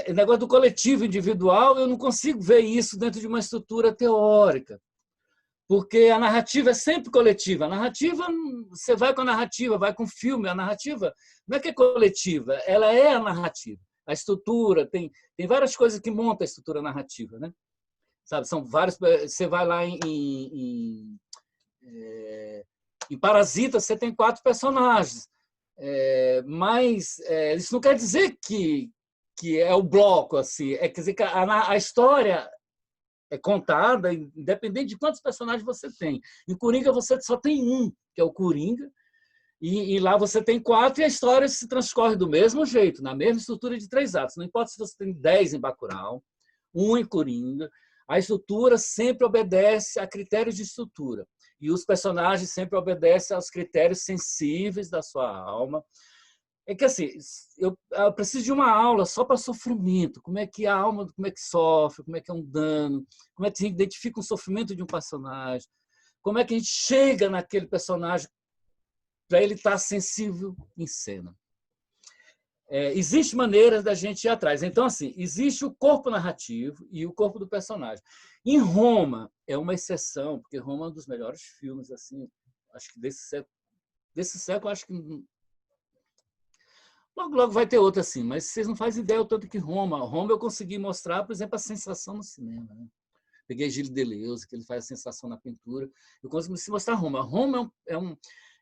O negócio do coletivo individual, eu não consigo ver isso dentro de uma estrutura teórica. Porque a narrativa é sempre coletiva. A narrativa, você vai com a narrativa, vai com o filme. A narrativa não é que é coletiva, ela é a narrativa. A estrutura, tem várias coisas que montam a estrutura narrativa. Né? Sabe, são vários. Você vai lá em Parasita, você tem 4 personagens. Mas isso não quer dizer que é o bloco. Assim. Quer dizer que a história é contada, independente de quantos personagens você tem. Em Coringa, você só tem um, que é o Coringa, e lá você tem 4, e a história se transcorre do mesmo jeito, na mesma estrutura de 3 atos. Não importa se você tem 10 em Bacurau, 1 em Coringa, a estrutura sempre obedece a critérios de estrutura. E os personagens sempre obedecem aos critérios sensíveis da sua alma. É que assim, eu preciso de uma aula só para sofrimento. Como é que a alma, como é que sofre, como é que é um dano, como é que a gente identifica um sofrimento de um personagem, como é que a gente chega naquele personagem para ele estar sensível em cena. Existe maneiras da gente ir atrás. Então, assim, existe o corpo narrativo e o corpo do personagem. Em Roma, é uma exceção, porque Roma é um dos melhores filmes, assim, acho que desse século, acho que logo vai ter outro assim, mas vocês não fazem ideia o tanto que Roma eu consegui mostrar, por exemplo, a sensação no cinema. Né? Peguei Gilles Deleuze, que ele faz a sensação na pintura, eu consegui mostrar Roma. Roma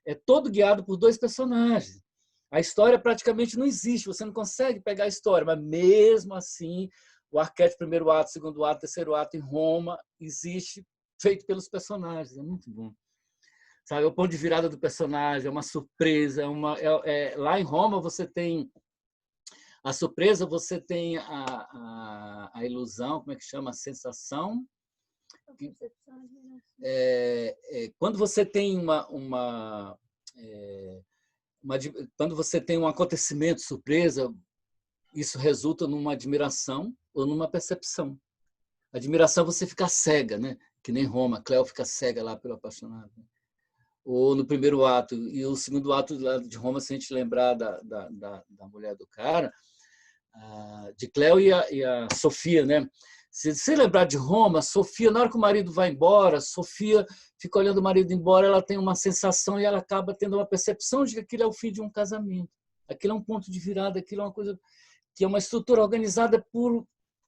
é todo guiado por 2 personagens. A história praticamente não existe, você não consegue pegar a história, mas mesmo assim, o arquétipo primeiro ato, segundo ato, terceiro ato em Roma existe, feito pelos personagens, é muito bom. Sabe, é o ponto de virada do personagem, é uma surpresa. Lá em Roma você tem a surpresa, você tem a ilusão, como é que chama? A sensação. Quando você tem quando você tem um acontecimento surpresa, isso resulta numa admiração ou numa percepção. Admiração, você fica cega, né? Que nem Roma, Cleo fica cega lá pelo apaixonado. ou no primeiro ato, e o segundo ato de Roma, se a gente lembrar da mulher do cara, de Cleo e a Sofia, né? Se você lembrar de Roma, Sofia, na hora que o marido vai embora, Sofia fica olhando o marido embora, ela tem uma sensação e ela acaba tendo uma percepção de que aquilo é o fim de um casamento. Aquilo é um ponto de virada, aquilo é uma coisa que é uma estrutura organizada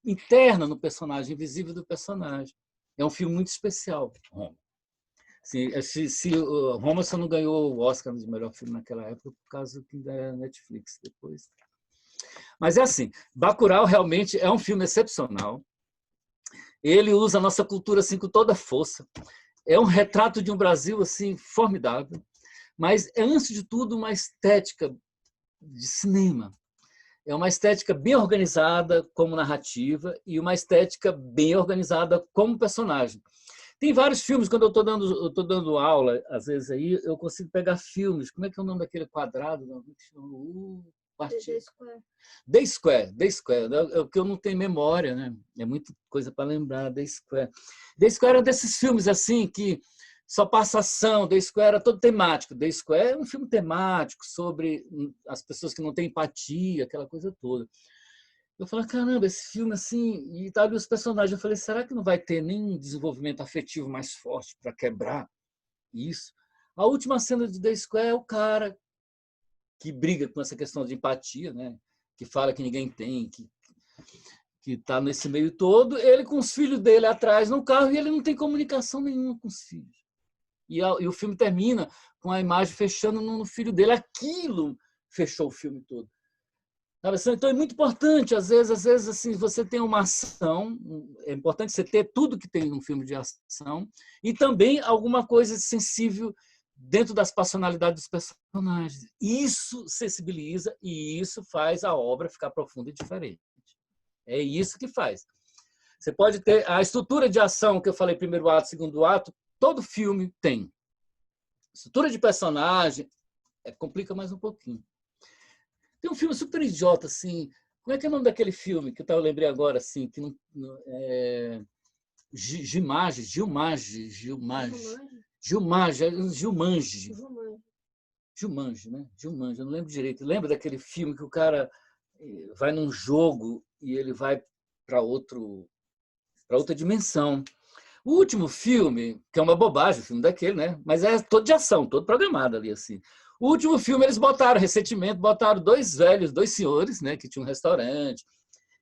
interna no personagem, invisível do personagem. É um filme muito especial, Roma. Se Roma só não ganhou o Oscar de melhor filme naquela época por causa que ainda era Netflix depois. Mas é assim, Bacurau realmente é um filme excepcional. Ele usa a nossa cultura assim com toda a força. É um retrato de um Brasil assim formidável, mas é antes de tudo uma estética de cinema. É uma estética bem organizada como narrativa e uma estética bem organizada como personagem. Tem vários filmes, quando eu estou dando aula, às vezes aí, eu consigo pegar filmes. Como é que é o nome daquele quadrado? The Square. É o que eu não tenho memória, né? É muita coisa para lembrar. The Square. The Square é desses filmes assim que só passa ação. The Square é todo temático. The Square é um filme temático sobre as pessoas que não têm empatia, aquela coisa toda. Eu falei, caramba, esse filme assim, e tá ali os personagens. Eu falei, será que não vai ter nenhum desenvolvimento afetivo mais forte para quebrar isso? A última cena de The Square é o cara que briga com essa questão de empatia, né? Que fala que ninguém tem, que está nesse meio todo, ele com os filhos dele atrás no carro e ele não tem comunicação nenhuma com os filhos. E o filme termina com a imagem fechando no filho dele. Aquilo fechou o filme todo. Então é muito importante, às vezes assim, você tem uma ação, é importante você ter tudo que tem num filme de ação e também alguma coisa sensível dentro das personalidades dos personagens. Isso sensibiliza e isso faz a obra ficar profunda e diferente. É isso que faz. Você pode ter a estrutura de ação que eu falei, primeiro ato, segundo ato, todo filme tem. Estrutura de personagem complica mais um pouquinho. Tem um filme super idiota, assim. Como é que é o nome daquele filme que eu lembrei agora, assim, que não Gilmage, né? Gilmage, eu não lembro direito. Lembra daquele filme que o cara vai num jogo e ele vai para outra dimensão. O último filme, que é uma bobagem, o filme daquele, né? Mas é todo de ação, todo programado ali, assim. O último filme eles recentemente botaram dois senhores, né, que tinham um restaurante,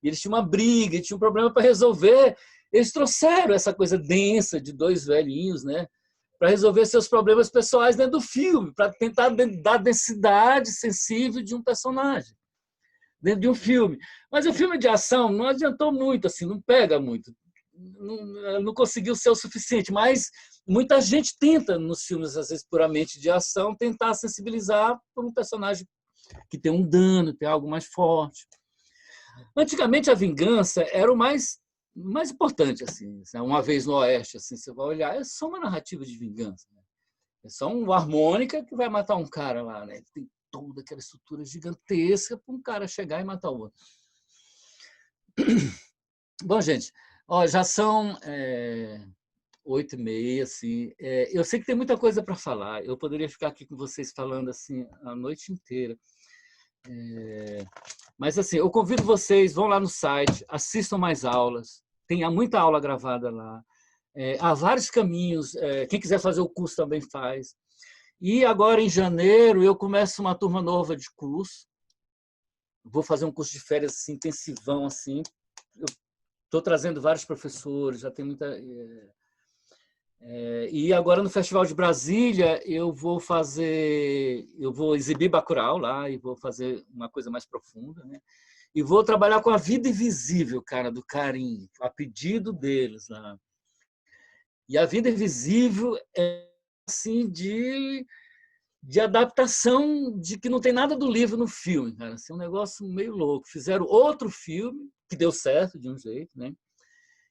e eles tinham uma briga, tinham um problema para resolver. Eles trouxeram essa coisa densa de dois velhinhos, né, para resolver seus problemas pessoais dentro do filme, para tentar dar densidade sensível de um personagem dentro de um filme. Mas o filme de ação não adiantou muito, assim, não pega muito. Não conseguiu ser o suficiente, mas muita gente tenta, nos filmes, às vezes, puramente de ação, tentar sensibilizar por um personagem que tem um dano, tem algo mais forte. Antigamente, a vingança era o mais importante. Assim, Uma Vez no Oeste, assim, você vai olhar, é só uma narrativa de vingança. Né? É só uma harmônica que vai matar um cara lá. Né? Tem toda aquela estrutura gigantesca para um cara chegar e matar o outro. Bom, gente, já são 8h30, assim. Eu sei que tem muita coisa para falar. Eu poderia ficar aqui com vocês falando assim a noite inteira. Mas assim, eu convido vocês, vão lá no site, assistam mais aulas. Tem muita aula gravada lá. Há vários caminhos. Quem quiser fazer o curso também faz. E agora, em janeiro, eu começo uma turma nova de curso. Vou fazer um curso de férias assim, intensivão, assim. Estou trazendo vários professores, já tem muita... E agora no Festival de Brasília eu vou exibir Bacurau lá e vou fazer uma coisa mais profunda, né? E vou trabalhar com a vida invisível, cara, do Carim, a pedido deles lá. E a vida invisível é assim de adaptação de que não tem nada do livro no filme, cara. Assim, um negócio meio louco. Fizeram outro filme que deu certo de um jeito, né?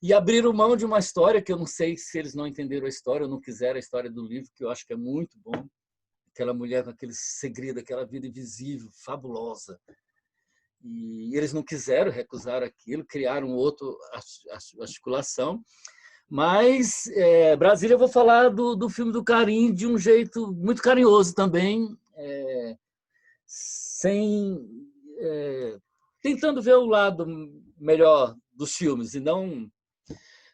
E abriram mão de uma história que eu não sei se eles não entenderam a história ou não quiseram a história do livro, que eu acho que é muito bom. Aquela mulher com aquele segredo, aquela vida invisível, fabulosa. E eles não quiseram, recusaram aquilo, criaram outra articulação. Mas Brasília, eu vou falar do filme do Carim de um jeito muito carinhoso também, tentando ver o lado melhor dos filmes, e não...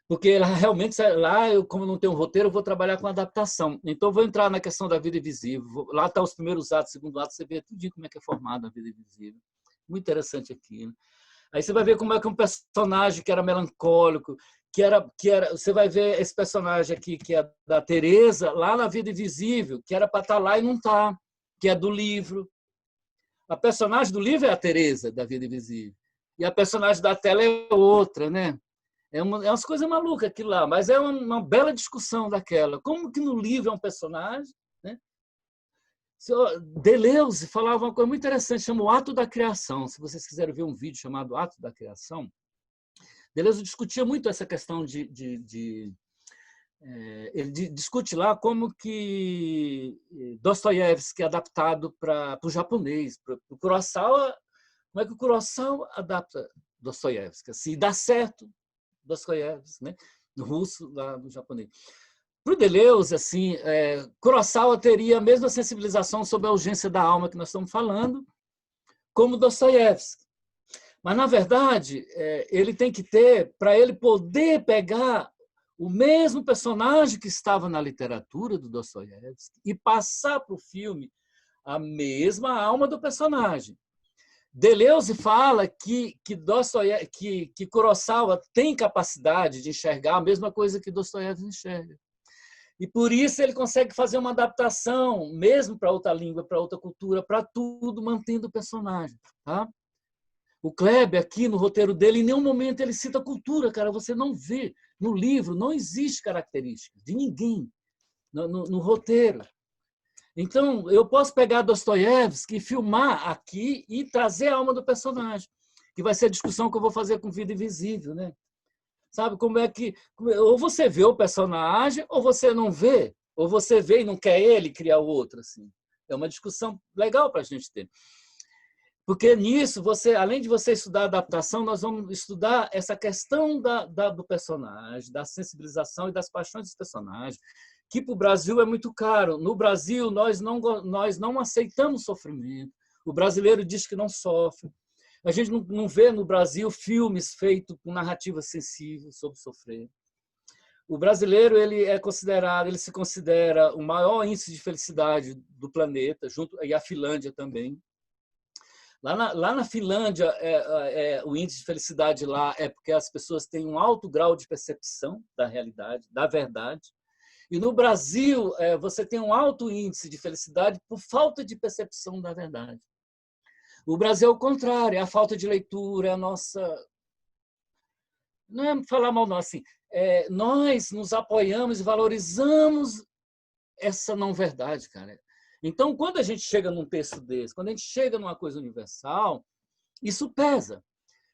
Porque realmente, lá, como não tenho um roteiro, eu vou trabalhar com adaptação. Então, vou entrar na questão da vida invisível. Lá estão os primeiros atos, segundo ato, você vê tudo como é que é formada a vida invisível. Muito interessante aqui, né? Aí você vai ver como é que um personagem que era melancólico, que era, você vai ver esse personagem aqui, que é da Teresa, lá na Vida Invisível, que era para estar lá e não está, que é do livro. A personagem do livro é a Teresa, da Vida Invisível. E a personagem da tela é outra, né? É umas coisas malucas aquilo lá, mas é uma bela discussão daquela. Como que no livro é um personagem, né? Deleuze falava uma coisa muito interessante, chama o ato da criação. Se vocês quiserem ver um vídeo chamado Ato da Criação, Deleuze discutia muito essa questão ele discute lá como que Dostoiévski é adaptado para o japonês, para o Kurosawa. Como é que o Kurosawa adapta Dostoiévski? Se dá certo, Dostoiévski, né? No russo, lá no japonês. Para o Deleuze, assim, Kurosawa teria a mesma sensibilização sobre a urgência da alma que nós estamos falando, como Dostoiévski. Mas, na verdade, ele tem que ter, para ele poder pegar o mesmo personagem que estava na literatura do Dostoiévski e passar para o filme a mesma alma do personagem. Deleuze fala que Kurosawa tem capacidade de enxergar a mesma coisa que Dostoiévski enxerga. E por isso ele consegue fazer uma adaptação, mesmo para outra língua, para outra cultura, para tudo, mantendo o personagem. Tá? O Kleber, aqui no roteiro dele, em nenhum momento ele cita cultura, cara. Você não vê. No livro não existe característica de ninguém no roteiro. Então, eu posso pegar Dostoiévski e filmar aqui e trazer a alma do personagem, que vai ser a discussão que eu vou fazer com Vida Invisível, né? Sabe como é que... Ou você vê o personagem, ou você não vê. Ou você vê e não quer ele criar o outro. Assim. É uma discussão legal para a gente ter. Porque nisso, além de você estudar a adaptação, nós vamos estudar essa questão do personagem, da sensibilização e das paixões dos personagens, que para o Brasil é muito caro. No Brasil, nós não aceitamos sofrimento. O brasileiro diz que não sofre. A gente não vê no Brasil filmes feitos com narrativa sensível sobre sofrer. O brasileiro ele se considera o maior índice de felicidade do planeta, e a Finlândia também. Lá na Finlândia, o índice de felicidade lá é porque as pessoas têm um alto grau de percepção da realidade, da verdade. E no Brasil, você tem um alto índice de felicidade por falta de percepção da verdade. O Brasil é o contrário, é a falta de leitura, é a nossa... Não é falar mal, não, assim, nós nos apoiamos e valorizamos essa não-verdade, cara. Então, quando a gente chega num texto desse, quando a gente chega numa coisa universal, isso pesa.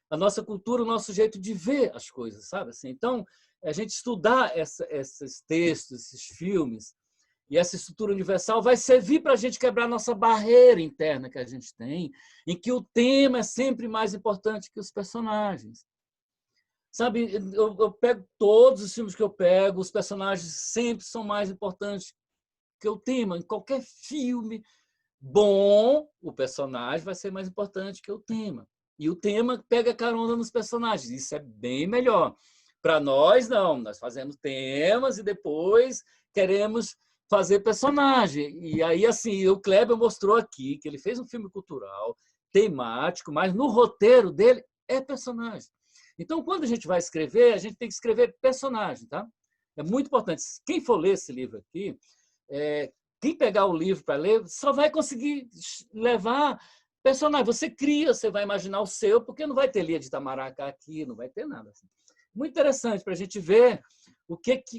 A nossa cultura, o nosso jeito de ver as coisas, sabe? Assim, então, a gente estudar esses textos, esses filmes, e essa estrutura universal vai servir para a gente quebrar a nossa barreira interna que a gente tem, em que o tema é sempre mais importante que os personagens. Sabe, eu pego todos os filmes que eu pego, os personagens sempre são mais importantes que o tema. Em qualquer filme bom, o personagem vai ser mais importante que o tema. E o tema pega carona nos personagens. Isso é bem melhor. Para nós, não. Nós fazemos temas e depois queremos fazer personagem. E aí, assim, o Kleber mostrou aqui que ele fez um filme cultural, temático, mas no roteiro dele é personagem. Então, quando a gente vai escrever, a gente tem que escrever personagem, tá? É muito importante. Quem for ler esse livro aqui, quem pegar o livro para ler, só vai conseguir levar personagem. Você cria, você vai imaginar o seu, porque não vai ter Lia de Itamaracá aqui, não vai ter nada. Assim. Muito interessante para a gente ver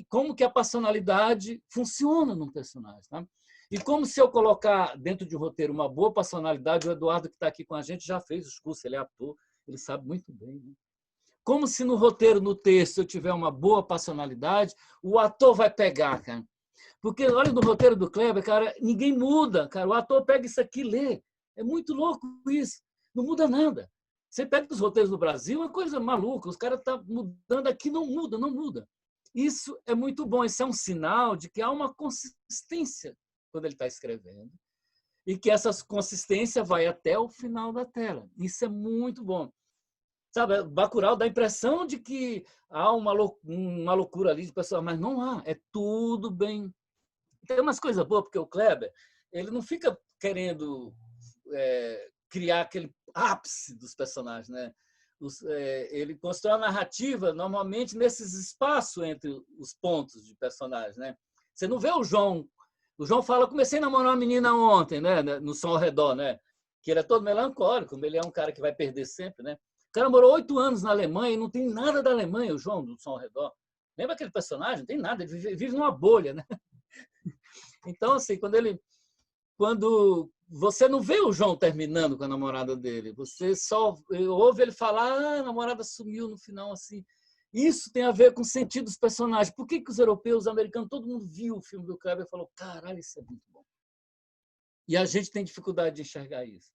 como que a passionalidade funciona num personagem. Tá? E como se eu colocar dentro de um roteiro uma boa passionalidade, o Eduardo que está aqui com a gente já fez os cursos, ele é ator, ele sabe muito bem. Né? Como se no roteiro, no texto, eu tiver uma boa passionalidade, o ator vai pegar, cara. Porque, olha, no roteiro do Kleber, cara, ninguém muda, cara. O ator pega isso aqui e lê. É muito louco isso. Não muda nada. Você pega os roteiros do Brasil, é uma coisa maluca. Os caras estão mudando aqui, não muda, não muda. Isso é muito bom, isso é um sinal de que há uma consistência quando ele está escrevendo e que essa consistência vai até o final da tela. Isso é muito bom. Sabe, Bacurau dá a impressão de que há uma loucura ali de pessoas, mas não há, é tudo bem. Tem umas coisas boas, porque o Kleber ele não fica querendo criar aquele ápice dos personagens, né? Ele constrói a narrativa normalmente nesses espaços entre os pontos de personagens, né? Você não vê o João fala, comecei a namorar uma menina ontem, né? No Som ao Redor, né? Que ele é todo melancólico, ele é um cara que vai perder sempre, né? O cara morou 8 anos na Alemanha e não tem nada da Alemanha, o João do Som ao Redor. Lembra aquele personagem? Não tem nada, ele vive numa bolha, né? Então, assim, quando você não vê o João terminando com a namorada dele, você só ouve ele falar, a namorada sumiu no final, assim. Isso tem a ver com o sentido dos personagens. Por que os europeus, os americanos, todo mundo viu o filme do Kleber e falou, caralho, isso é muito bom. E a gente tem dificuldade de enxergar isso.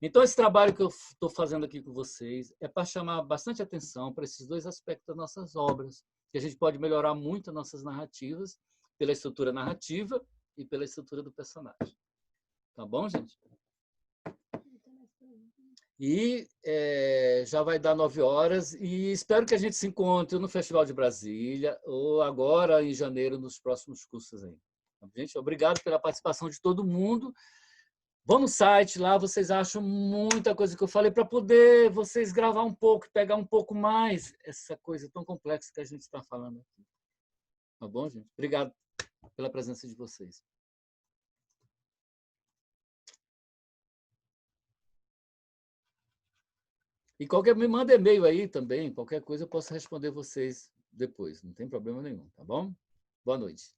Então, esse trabalho que eu estou fazendo aqui com vocês é para chamar bastante atenção para esses dois aspectos das nossas obras, que a gente pode melhorar muito as nossas narrativas, pela estrutura narrativa e pela estrutura do personagem. Tá bom, gente? E já vai dar 9 horas e espero que a gente se encontre no Festival de Brasília ou agora em janeiro nos próximos cursos aí. Gente, obrigado pela participação de todo mundo. Vão no site, lá vocês acham muita coisa que eu falei para poder vocês gravar um pouco e pegar um pouco mais essa coisa tão complexa que a gente está falando aqui. Tá bom, gente? Obrigado pela presença de vocês. E me manda e-mail aí também, qualquer coisa eu posso responder vocês depois, não tem problema nenhum, tá bom? Boa noite.